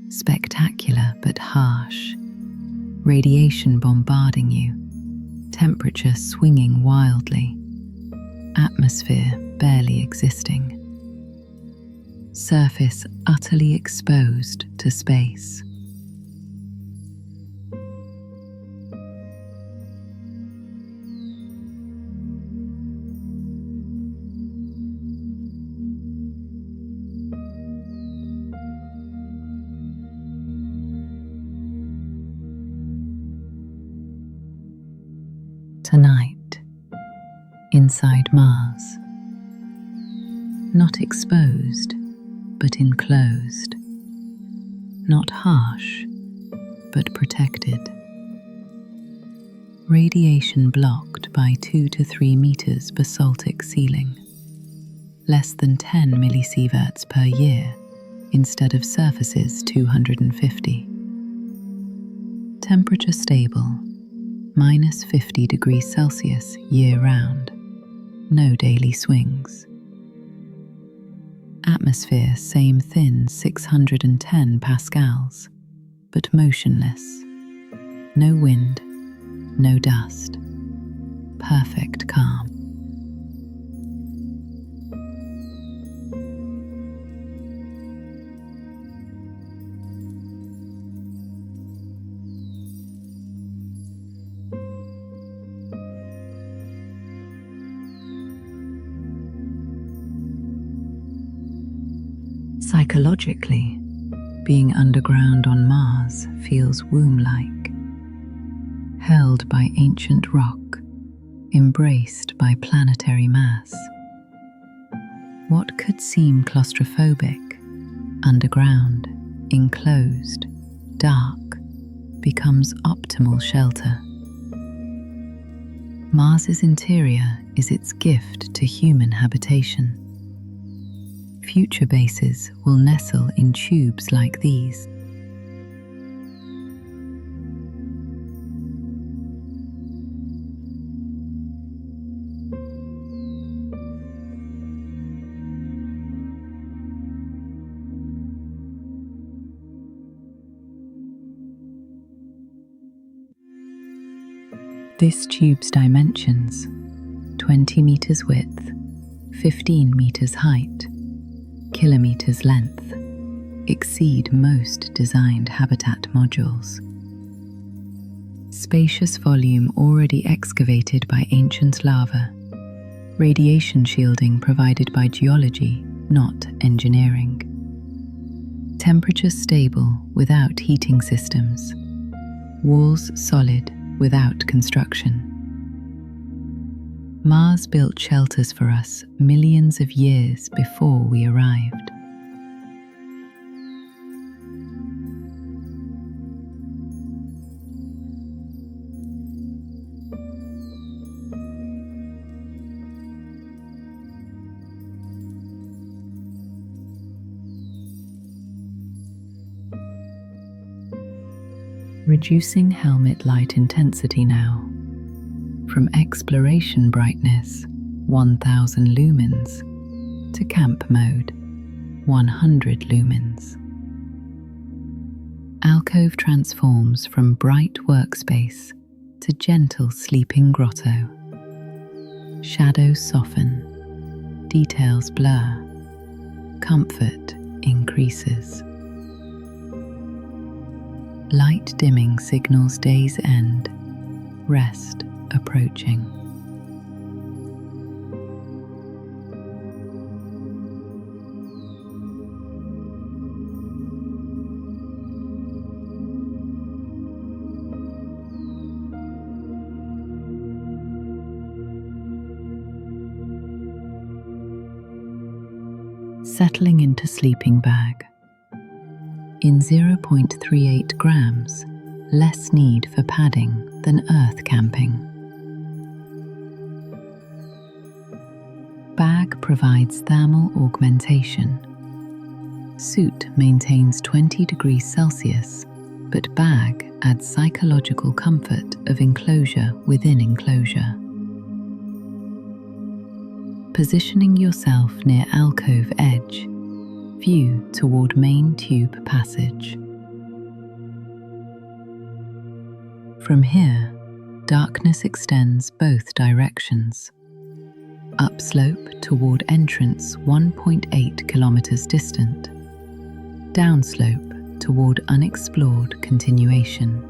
spectacular but harsh. Radiation bombarding you, temperature swinging wildly, atmosphere barely existing. Surface utterly exposed to space. Tonight, inside Mars. Not exposed, but enclosed. Not harsh, but protected. Radiation blocked by 2 to 3 meters basaltic ceiling. Less than 10 millisieverts per year, instead of surface's 250. Temperature stable. -50 degrees Celsius year-round, no daily swings. Atmosphere same thin 610 pascals, but motionless. No wind, no dust. Perfect calm. Psychologically, being underground on Mars feels womb-like, held by ancient rock, embraced by planetary mass. What could seem claustrophobic, underground, enclosed, dark, becomes optimal shelter. Mars's interior is its gift to human habitation. Future bases will nestle in tubes like these. This tube's dimensions, 20 meters width, 15 meters height, kilometers length, exceed most designed habitat modules. Spacious volume already excavated by ancient lava, radiation shielding provided by geology, not engineering. Temperature stable without heating systems, walls solid without construction. Mars built shelters for us millions of years before we arrived. Reducing helmet light intensity now from exploration brightness 1000 lumens to camp mode 100 lumens. Alcove transforms from bright workspace to gentle sleeping grotto. Shadows soften, details blur, comfort increases. Light dimming signals day's end, rest approaching. Settling into sleeping bag. In 0.38 grams, less need for padding than earth camping. Bag provides thermal augmentation. Suit maintains 20 degrees Celsius, but bag adds psychological comfort of enclosure within enclosure. Positioning yourself near alcove edge, view toward main tube passage. From here, darkness extends both directions. Upslope toward entrance 1.8 kilometers distant. Downslope toward unexplored continuation.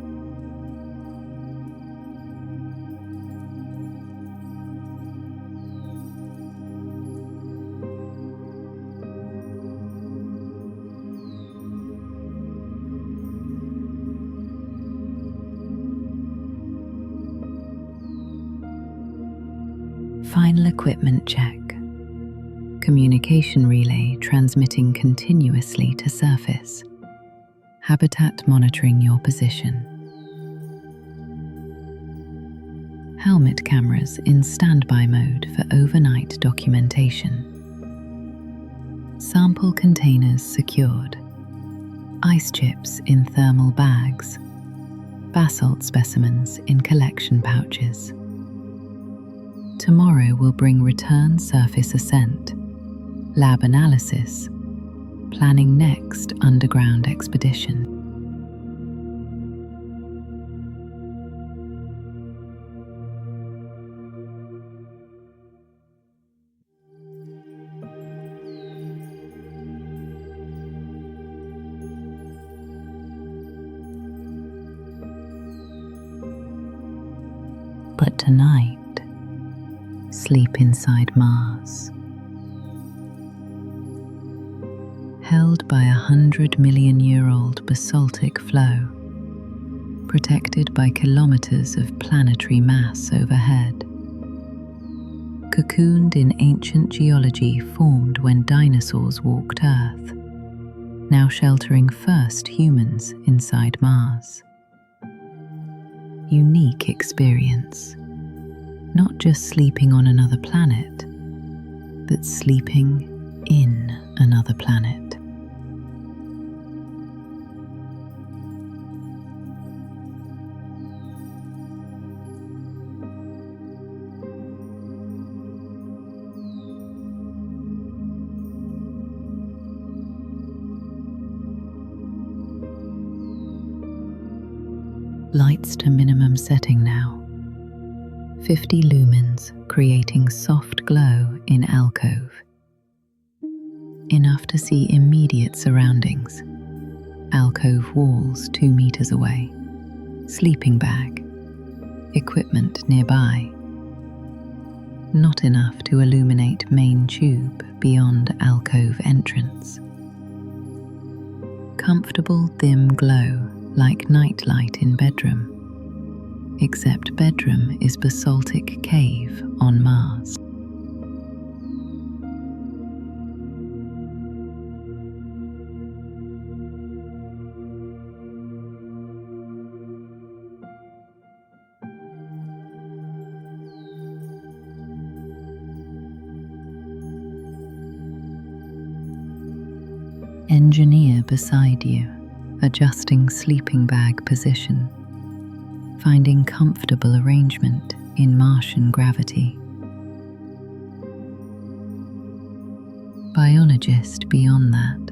Final equipment check. Communication relay transmitting continuously to surface. Habitat monitoring your position. Helmet cameras in standby mode for overnight documentation. Sample containers secured. Ice chips in thermal bags. Basalt specimens in collection pouches. Tomorrow will bring return surface ascent, lab analysis, planning next underground expedition. But tonight, sleep inside Mars. Held by 100 million year old basaltic flow, protected by kilometers of planetary mass overhead. Cocooned in ancient geology formed when dinosaurs walked Earth, now sheltering first humans inside Mars. Unique experience. Not just sleeping on another planet, but sleeping in another planet. Lights to minimum setting now. 50 lumens creating soft glow in alcove. Enough to see immediate surroundings. Alcove walls 2 meters away. Sleeping bag. Equipment nearby. Not enough to illuminate main tube beyond alcove entrance. Comfortable dim glow like nightlight in bedroom. Except bedroom is basaltic cave on Mars. Engineer beside you, adjusting sleeping bag position, finding comfortable arrangement in Martian gravity. Biologist beyond that,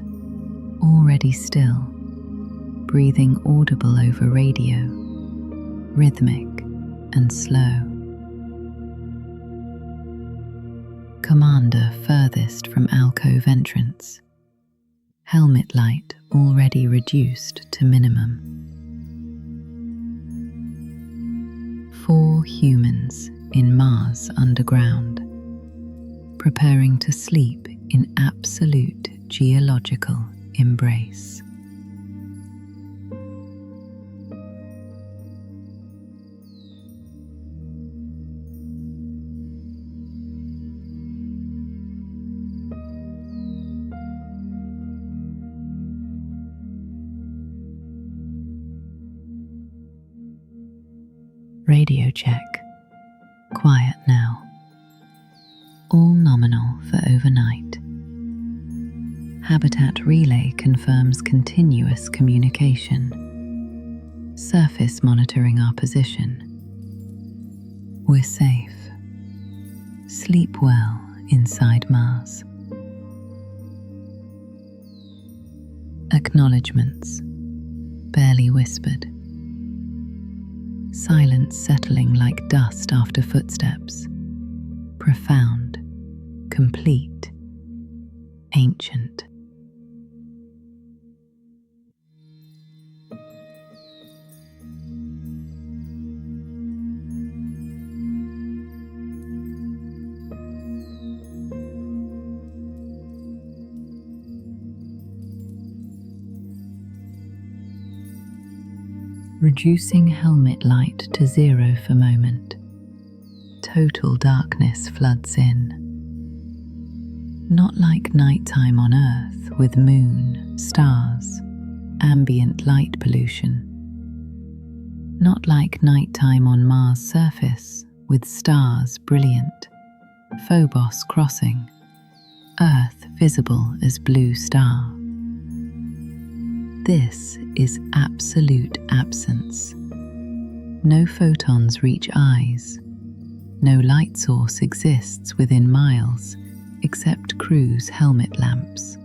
already still, breathing audible over radio, rhythmic and slow. Commander furthest from alcove entrance, helmet light already reduced to minimum. 4 humans in Mars underground, preparing to sleep in absolute geological embrace. Radio check. Quiet now. All nominal for overnight. Habitat relay confirms continuous communication. Surface monitoring our position. We're safe. Sleep well inside Mars. Acknowledgements, barely whispered. Silence settling like dust after footsteps. Profound, complete, ancient. Reducing helmet light to 0 for moment. Total darkness floods in. Not like nighttime on Earth with moon, stars, ambient light pollution. Not like nighttime on Mars' surface with stars brilliant, Phobos crossing, Earth visible as blue star. This is absolute absence. No photons reach eyes. No light source exists within miles except crew's helmet lamps.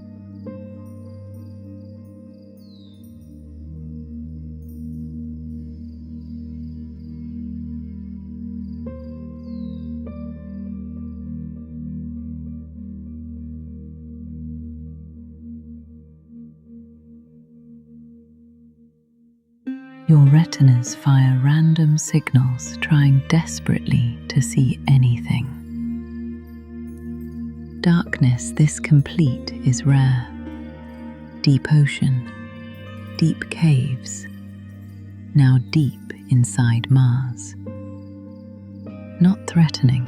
Your retinas fire random signals, trying desperately to see anything. Darkness this complete is rare. Deep ocean, deep caves, now deep inside Mars. Not threatening,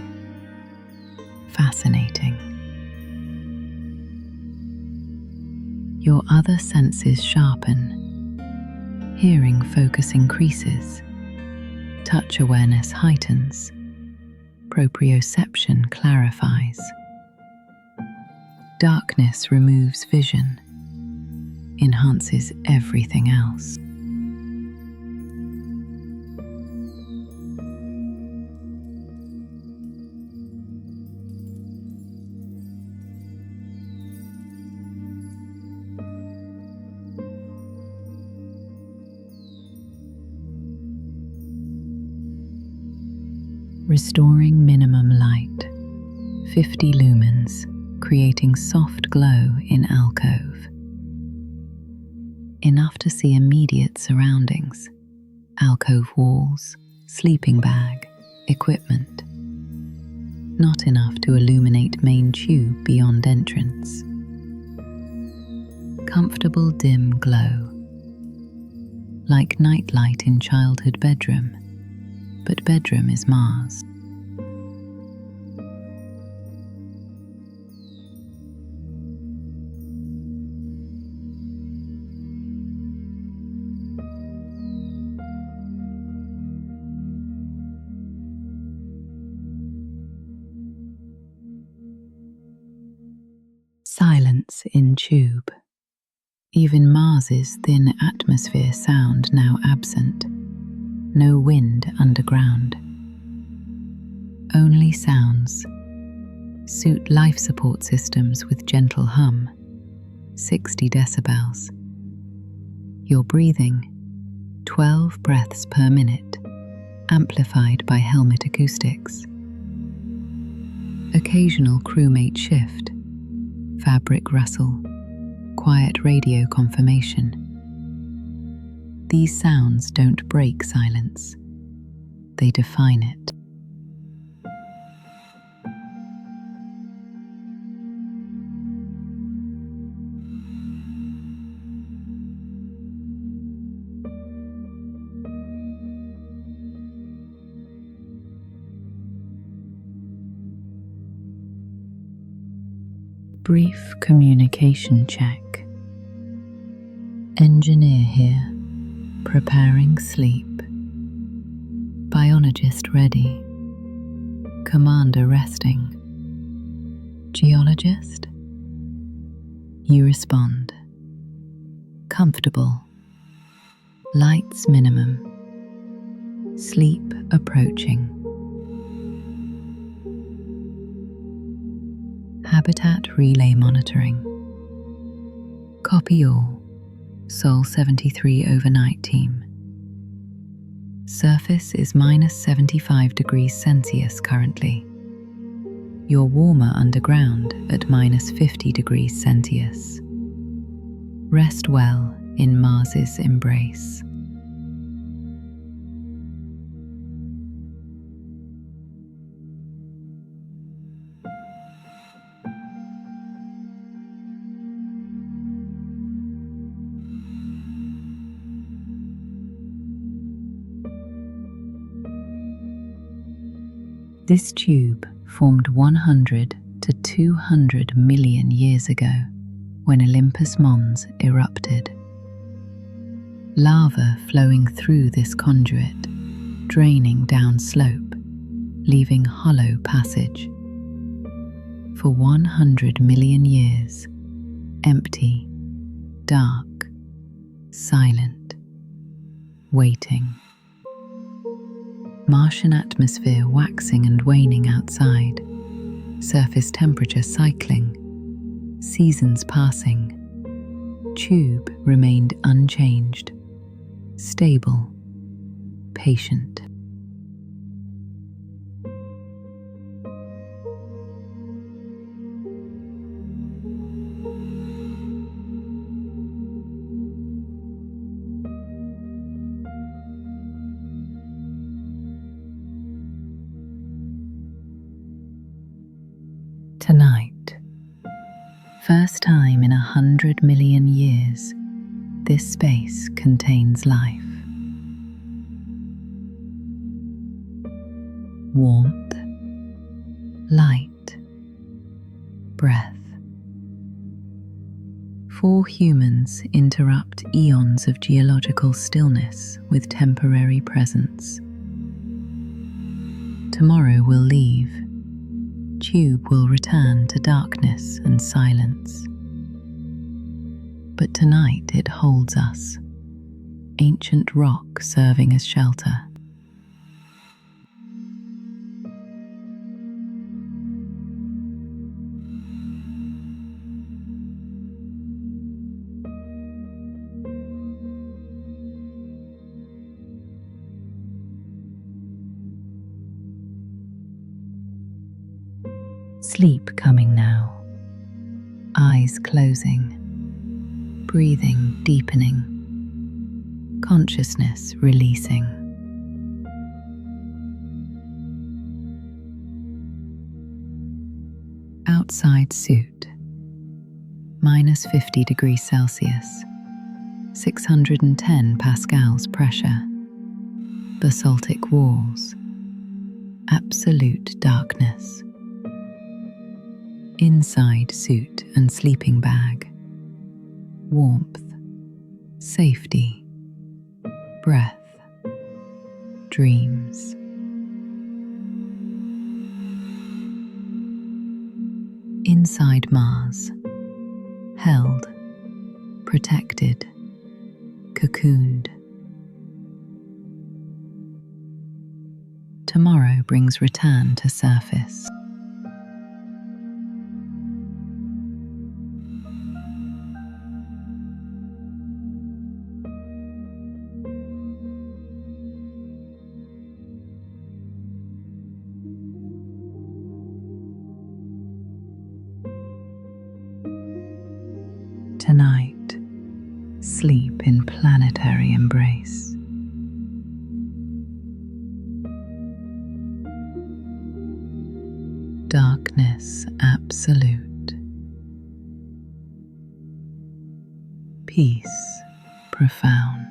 fascinating. Your other senses sharpen. Hearing focus increases, touch awareness heightens, proprioception clarifies. Darkness removes vision, enhances everything else. Restoring minimum light, 50 lumens, creating soft glow in alcove. Enough to see immediate surroundings, alcove walls, sleeping bag, equipment. Not enough to illuminate main tube beyond entrance. Comfortable dim glow, like nightlight in childhood bedroom, but bedroom is Mars. Silence in tube. Even Mars's thin atmosphere sound now absent. No wind underground. Only sounds. Suit life support systems with gentle hum. 60 decibels. Your breathing. 12 breaths per minute. Amplified by helmet acoustics. Occasional crewmate shift. Fabric rustle. Quiet radio confirmation. These sounds don't break silence. They define it. Brief communication check. Engineer here, preparing sleep. Biologist ready. Commander resting. Geologist? You respond. Comfortable. Lights minimum. Sleep approaching. Habitat relay monitoring. Copy all. Sol 73 overnight team. Surface is -75 degrees Celsius currently. You're warmer underground at -50 degrees Celsius. Rest well in Mars's embrace. This tube formed 100 to 200 million years ago when Olympus Mons erupted. Lava flowing through this conduit, draining down slope, leaving hollow passage. For 100 million years, empty, dark, silent, waiting. Martian atmosphere waxing and waning outside, surface temperature cycling, seasons passing. Tube remained unchanged, stable, patient. Tonight, first time in 100 million years, this space contains life. Warmth, light, breath. 4 humans interrupt eons of geological stillness with temporary presence. Tomorrow we'll leave. Tube will return to darkness and silence. But tonight it holds us, ancient rock serving as shelter. Sleep coming now, eyes closing, breathing deepening, consciousness releasing. Outside suit, -50 degrees Celsius, 610 pascals pressure, basaltic walls, absolute darkness. Inside suit and sleeping bag, warmth, safety, breath, dreams. Inside Mars, held, protected. cocooned. Tomorrow brings return to surface. Tonight, sleep in planetary embrace. Darkness absolute. Peace profound.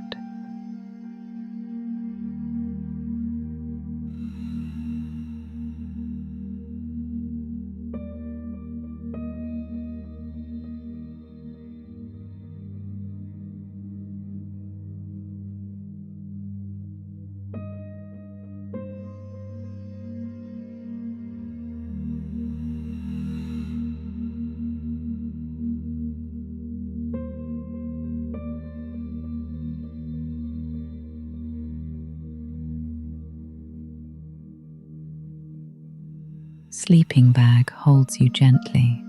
Sleeping bag holds you gently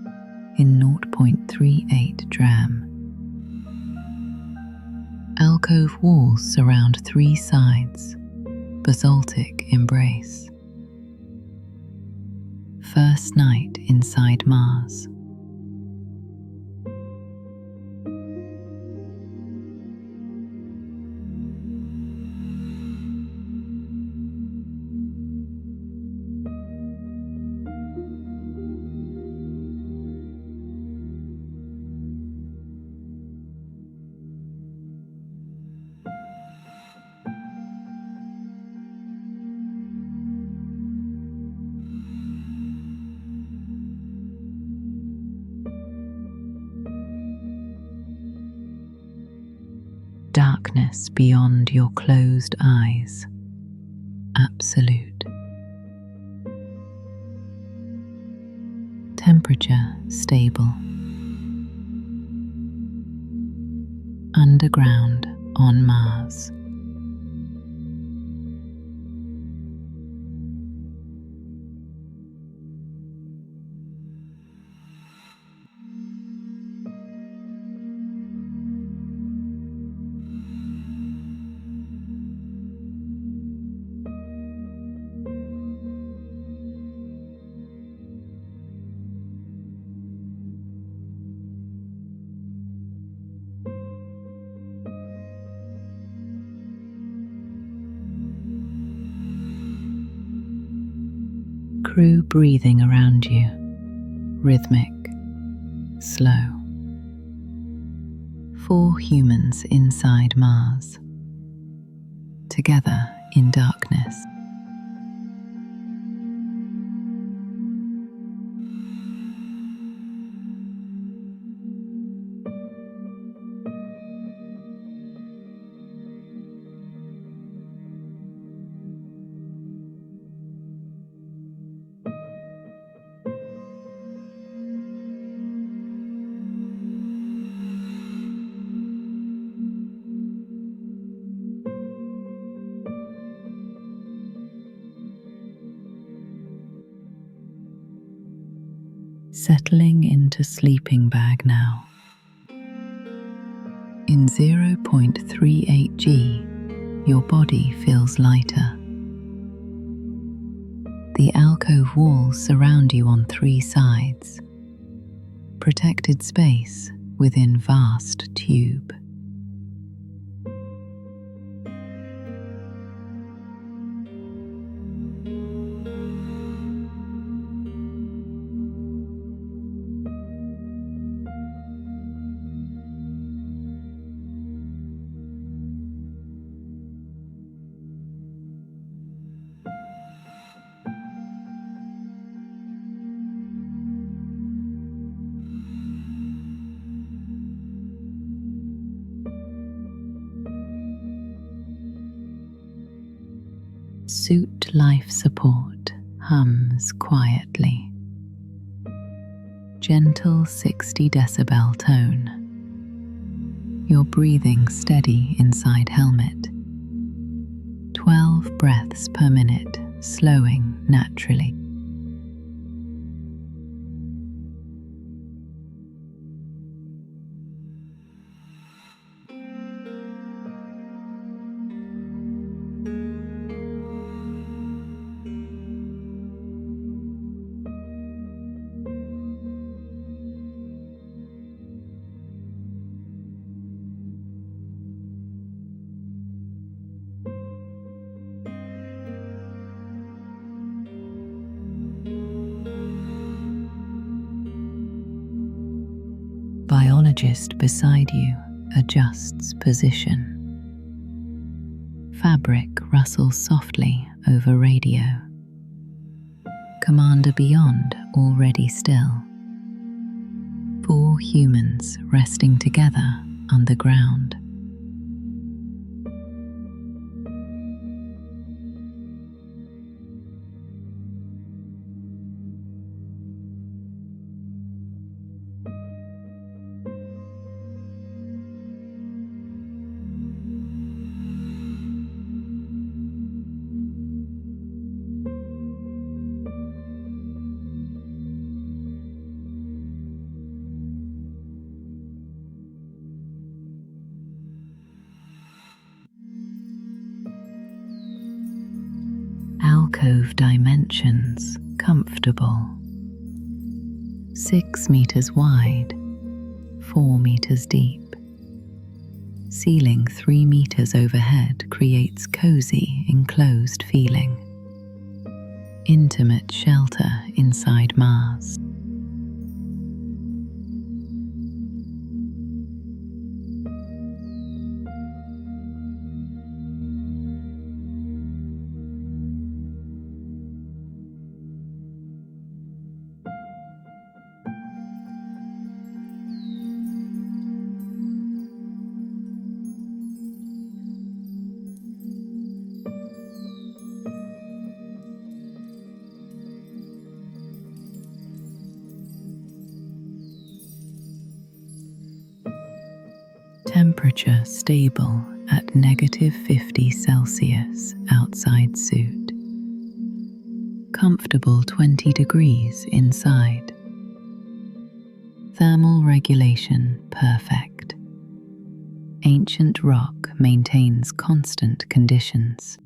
in 0.38 dram. Alcove walls surround 3 sides, basaltic embrace. First night inside Mars. Darkness beyond your closed eyes. Absolute. Temperature stable. Underground on Mars. Crew breathing around you, rhythmic, slow. 4 humans inside Mars, together in darkness. Settling into sleeping bag now. In 0.38 G, your body feels lighter. The alcove walls surround you on 3 sides. Protected space within vast tube. Suit life support hums quietly. Gentle 60 decibel tone. your breathing steady inside helmet. 12 breaths per minute, slowing naturally. Biologist beside you adjusts position. Fabric rustles softly over radio. Commander beyond already still. 4 humans resting together underground. Alcove dimensions comfortable. 6 meters wide, 4 meters deep. Ceiling 3 meters overhead creates cozy, enclosed feeling. Intimate shelter inside Mars. Temperature stable at -50 Celsius outside suit. Comfortable 20 degrees inside. Thermal regulation perfect. Ancient rock maintains constant conditions.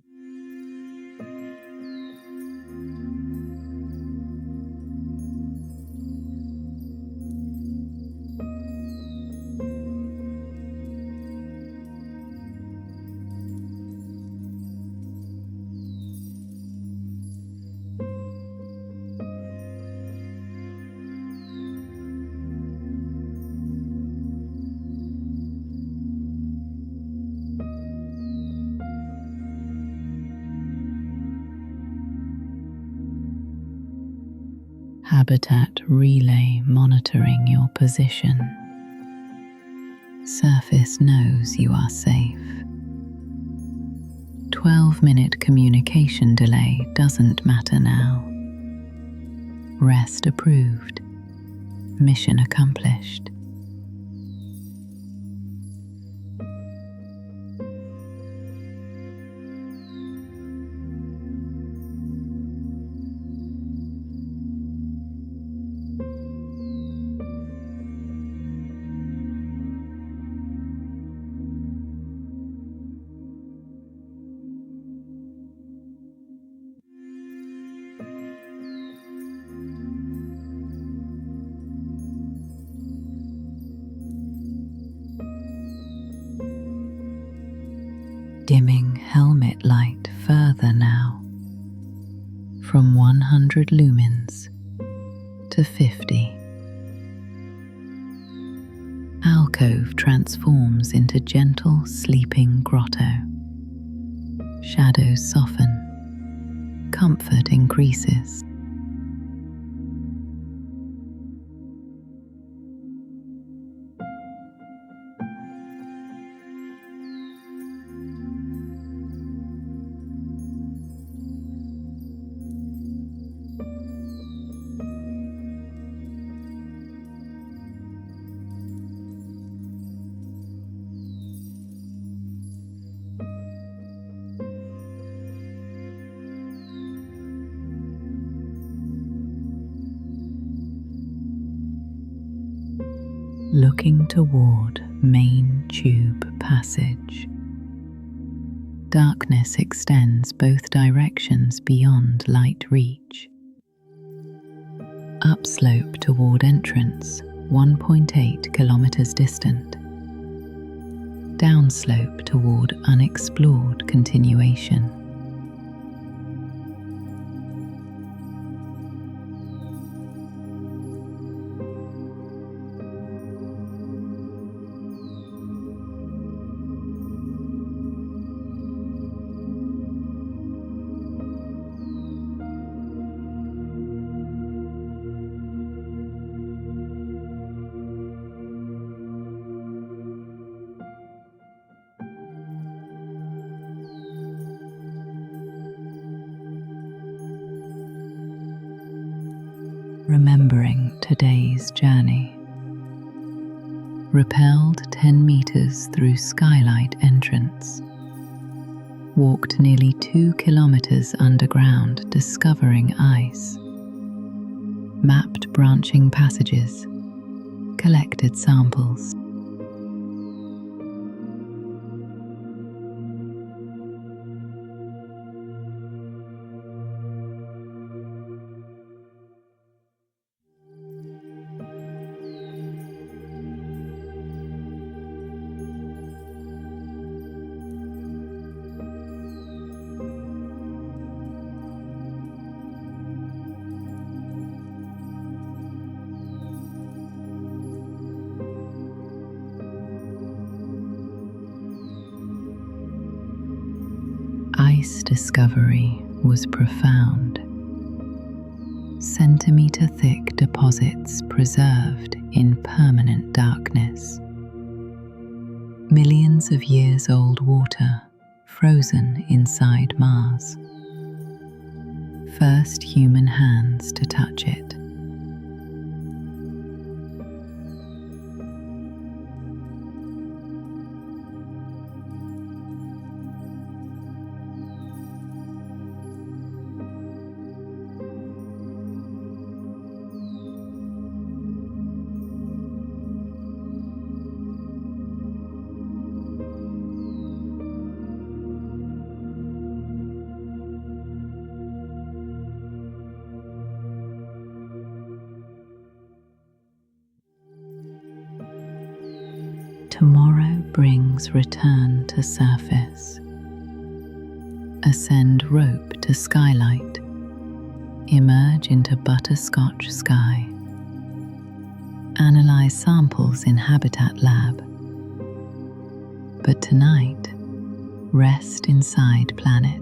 Habitat relay monitoring your position. Surface knows you are safe. 12-minute communication delay doesn't matter now. Rest approved. Mission accomplished. Dimming helmet light further now, from 100 lumens to 50. Alcove transforms into gentle sleeping grotto. Shadows soften, comfort increases. looking toward main tube passage. Darkness extends both directions beyond light reach. Upslope toward entrance, 1.8 kilometers distant. Downslope toward unexplored continuation. Remembering today's journey. Rappelled 10 meters through Skylight entrance. Walked nearly 2 kilometers underground discovering ice. Mapped branching passages. Collected samples. Ice discovery was profound. Centimeter-thick deposits preserved in permanent darkness. Millions of years old water frozen inside Mars. First human hands to touch it. Tomorrow brings return to surface. Ascend rope to Skylight. Emerge into butterscotch sky. Analyze samples in Habitat Lab. But tonight, rest inside Planet.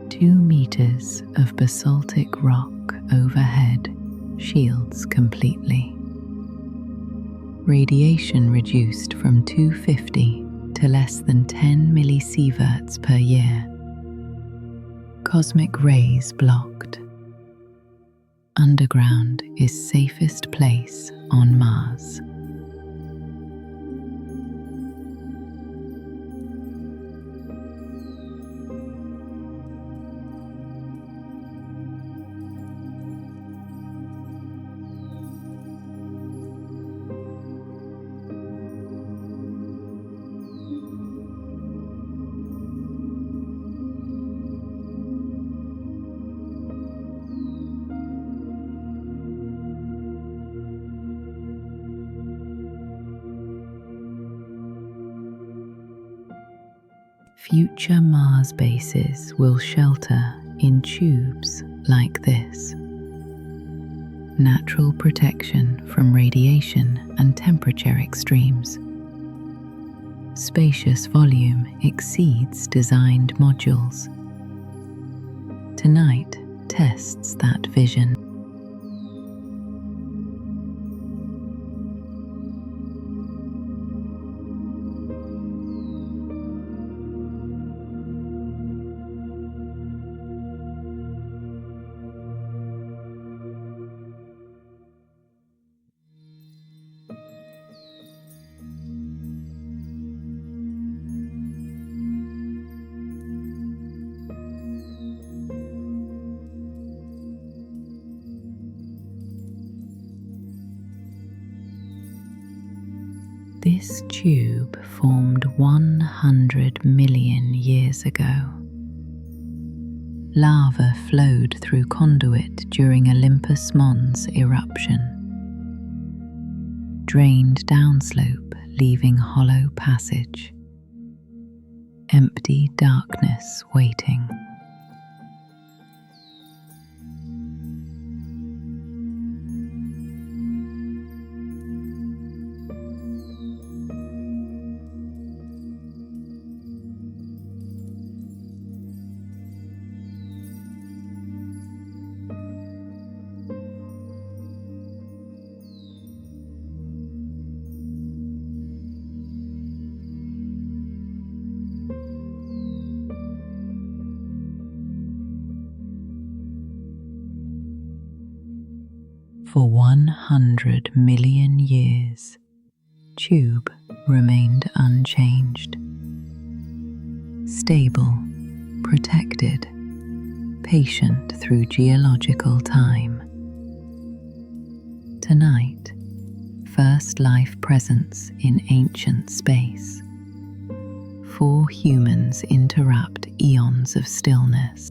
Two meters of basaltic rock overhead shields completely. Radiation reduced from 250 to less than 10 millisieverts per year. Cosmic rays blocked. Underground is safest place on Mars. Future Mars bases will shelter in tubes like this. Natural protection from radiation and temperature extremes. Spacious volume exceeds designed modules. Tonight tests that vision. This tube formed 100 million years ago. Lava flowed through conduit during Olympus Mons eruption, drained downslope, leaving hollow passage. Empty darkness waiting. For 100 million years, tube remained unchanged. Stable, protected, patient through geological time. Tonight, first life presence in ancient space. 4 humans interrupt eons of stillness.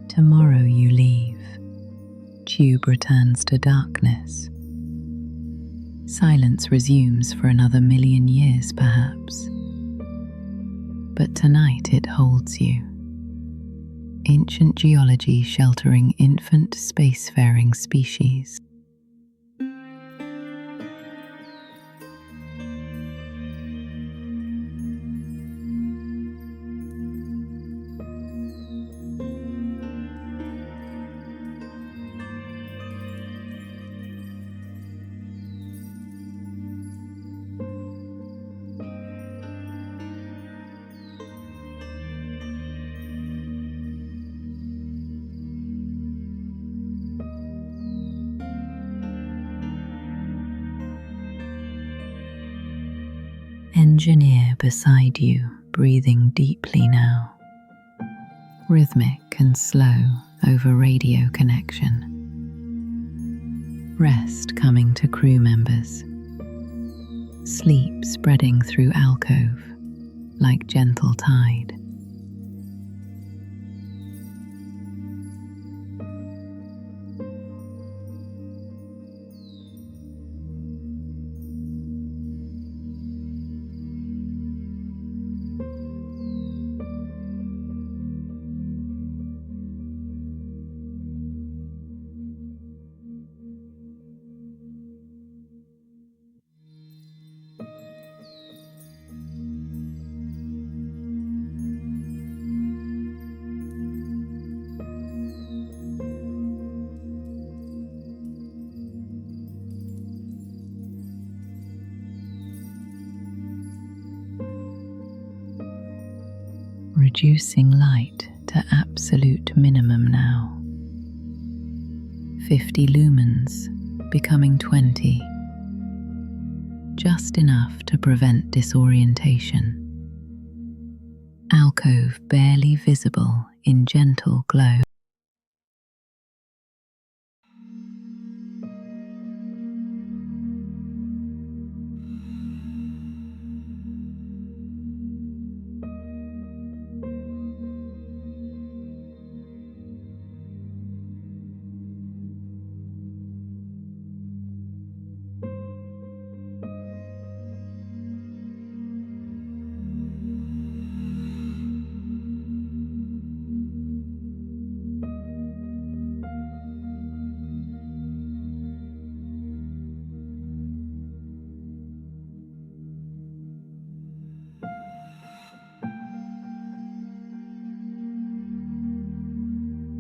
Tomorrow you leave. Tube returns to darkness. Silence resumes for another million years, perhaps. But tonight it holds you. Ancient geology sheltering infant spacefaring species. Engineer beside you, breathing deeply now. Rhythmic and slow over radio connection. Rest coming to crew members. Sleep spreading through alcove like gentle tide. Reducing light to absolute minimum now. 50 lumens becoming 20. Just enough to prevent disorientation. Alcove barely visible in gentle glow.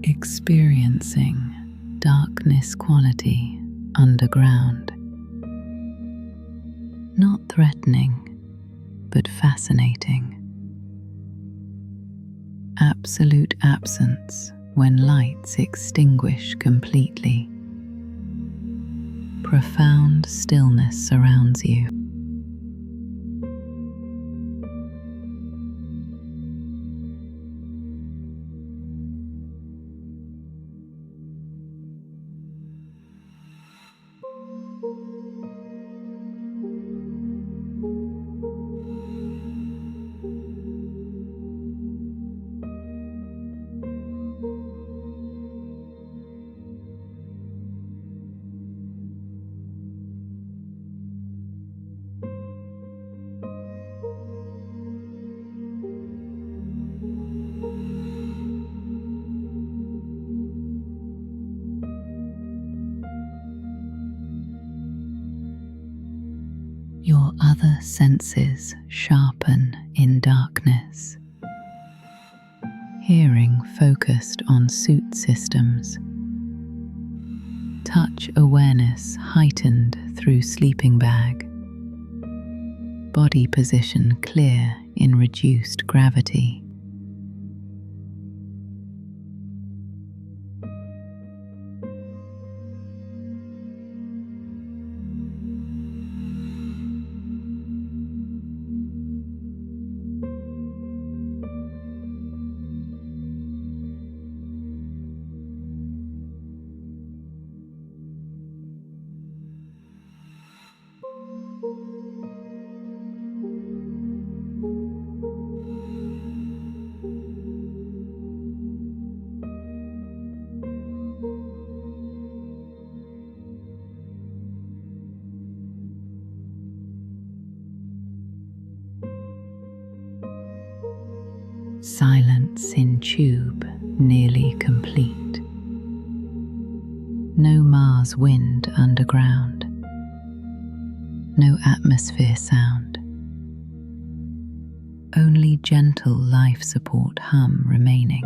Experiencing darkness quality underground. Not threatening, but fascinating. Absolute absence when lights extinguish completely. Profound stillness surrounds you. Your other senses sharpen in darkness. Hearing focused on suit systems. Touch awareness heightened through sleeping bag. Body position clear in reduced gravity. Silence in tube nearly complete. No Mars wind underground. No atmosphere sound. Only gentle life support hum remaining.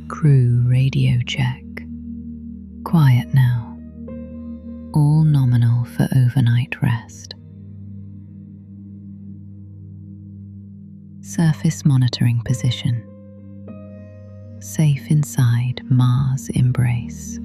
Crew radio check. Quiet now. All nominal for overnight rest. Surface monitoring position. Safe inside Mars embrace.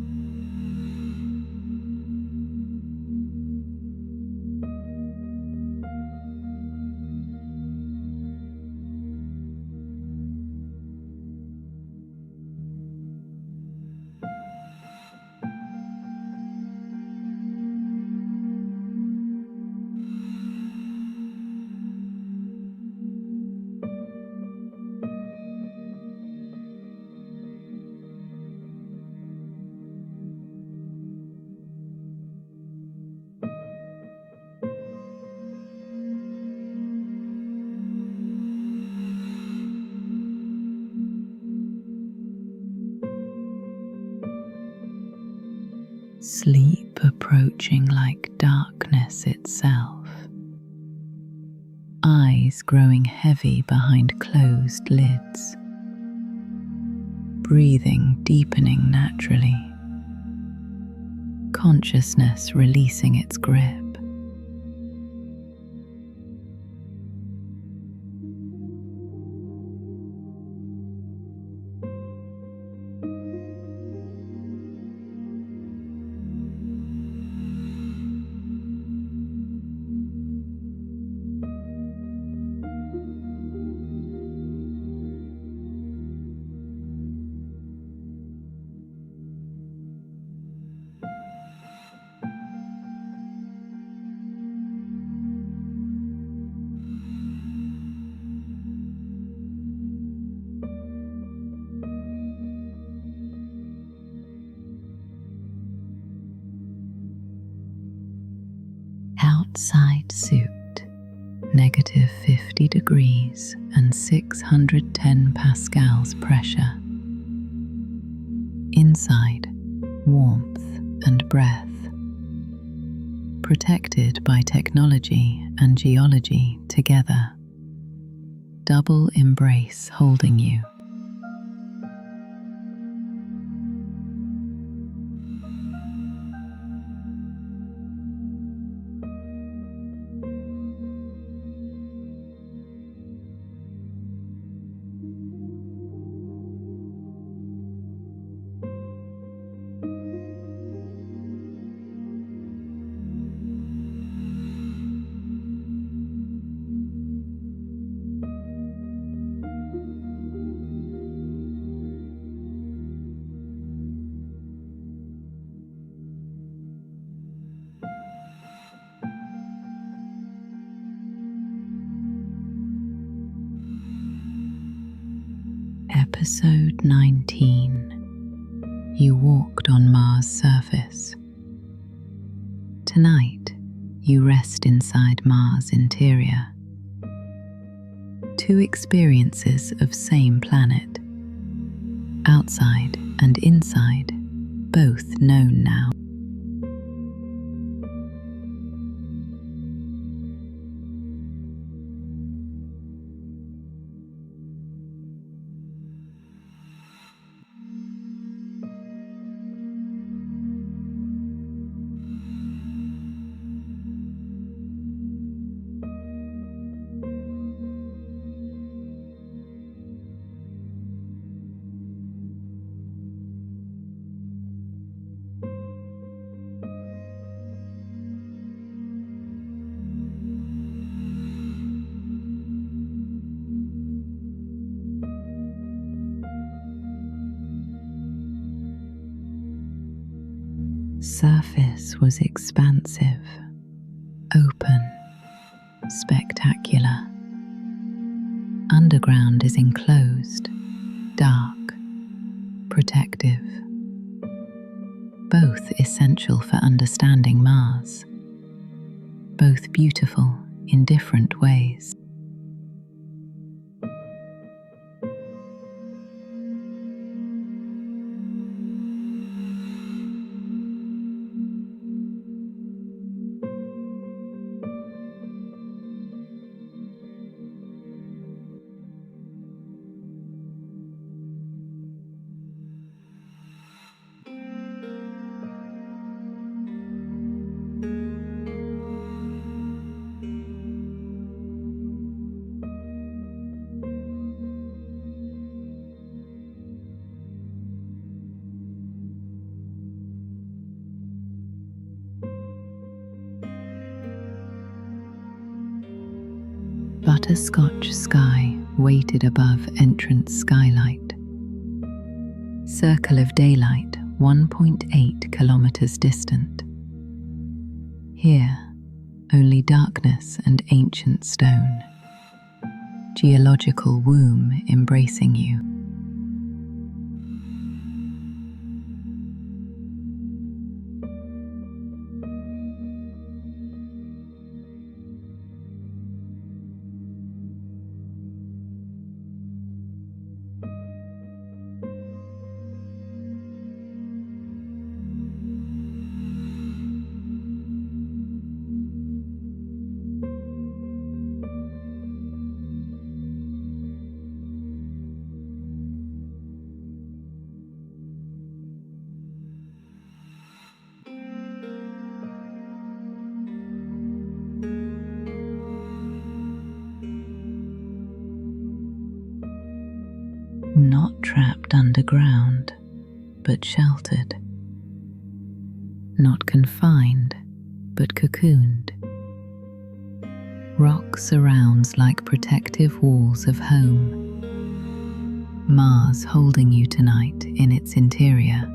Sleep approaching like darkness itself. Eyes growing heavy behind closed lids. Breathing deepening naturally. Consciousness releasing its grip. outside suit, -50 degrees and 610 pascals pressure. Inside, warmth and breath. Protected by technology and geology together. Double embrace holding you. Episode 19. You walked on Mars' surface. Tonight, you rest inside Mars' interior. Two experiences of same planet. Outside and inside, both known now. Surface was expansive, open, spectacular. Underground is enclosed, dark, protective. Both essential for understanding Mars. Both beautiful in different ways. Butterscotch sky waited above entrance skylight. Circle of daylight 1.8 kilometers distant. Here, only darkness and ancient stone. Geological womb embracing you. Not trapped underground, but sheltered. Not confined, but cocooned. Rock surrounds like protective walls of home. Mars holding you tonight in its interior.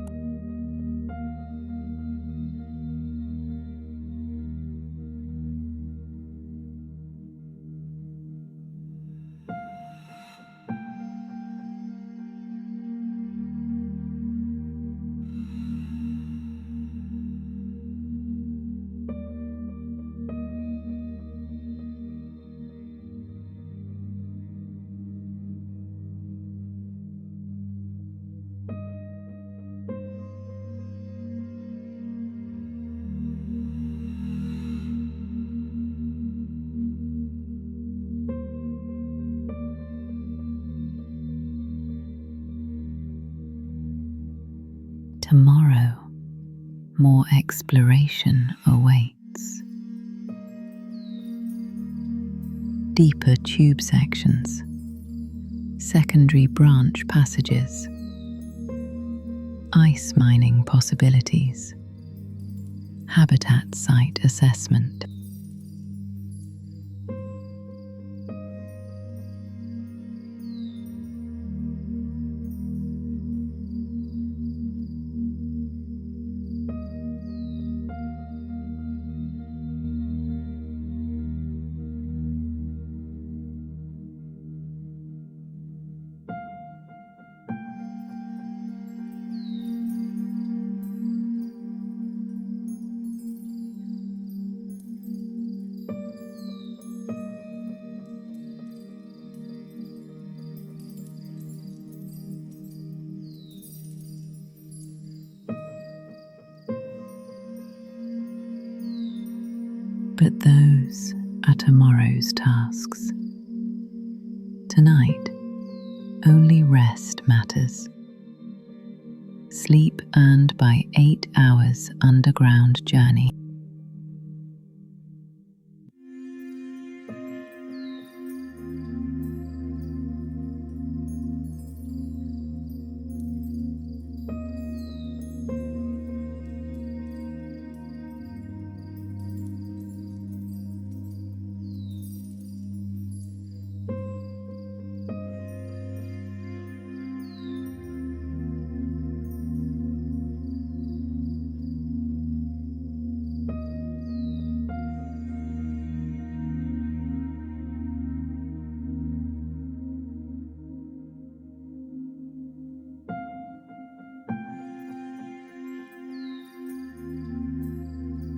Tomorrow, more exploration awaits. Deeper tube sections, secondary branch passages, ice mining possibilities, habitat site assessment. But those are tomorrow's tasks. Tonight, only rest matters. Sleep earned by 8 hours underground journey.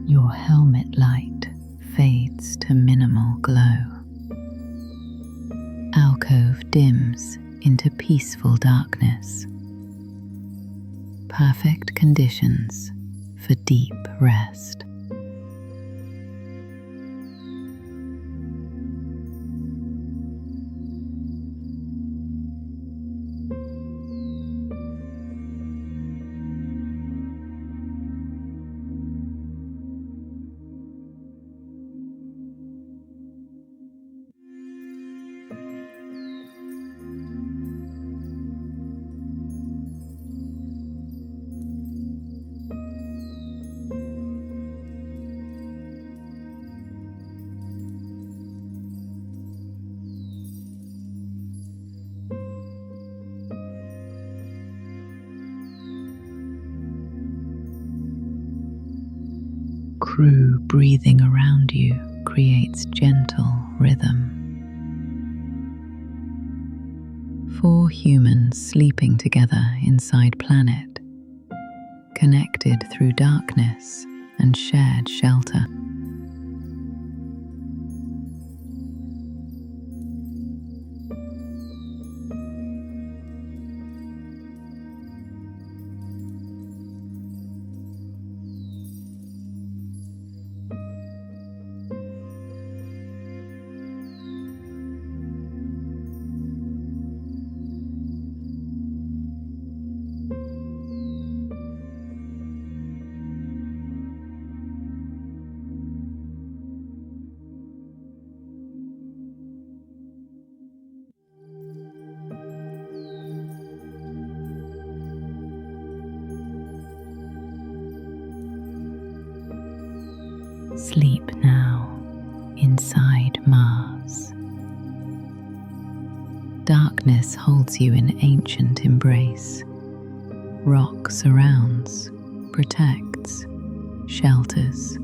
Your helmet light fades to minimal glow. Alcove dims into peaceful darkness. Perfect conditions for deep rest. Crew breathing around you creates gentle rhythm. 4 humans sleeping together inside planet, connected through darkness and shared shelter. Sleep now inside Mars. Darkness holds you in ancient embrace. Rock surrounds, protects, shelters.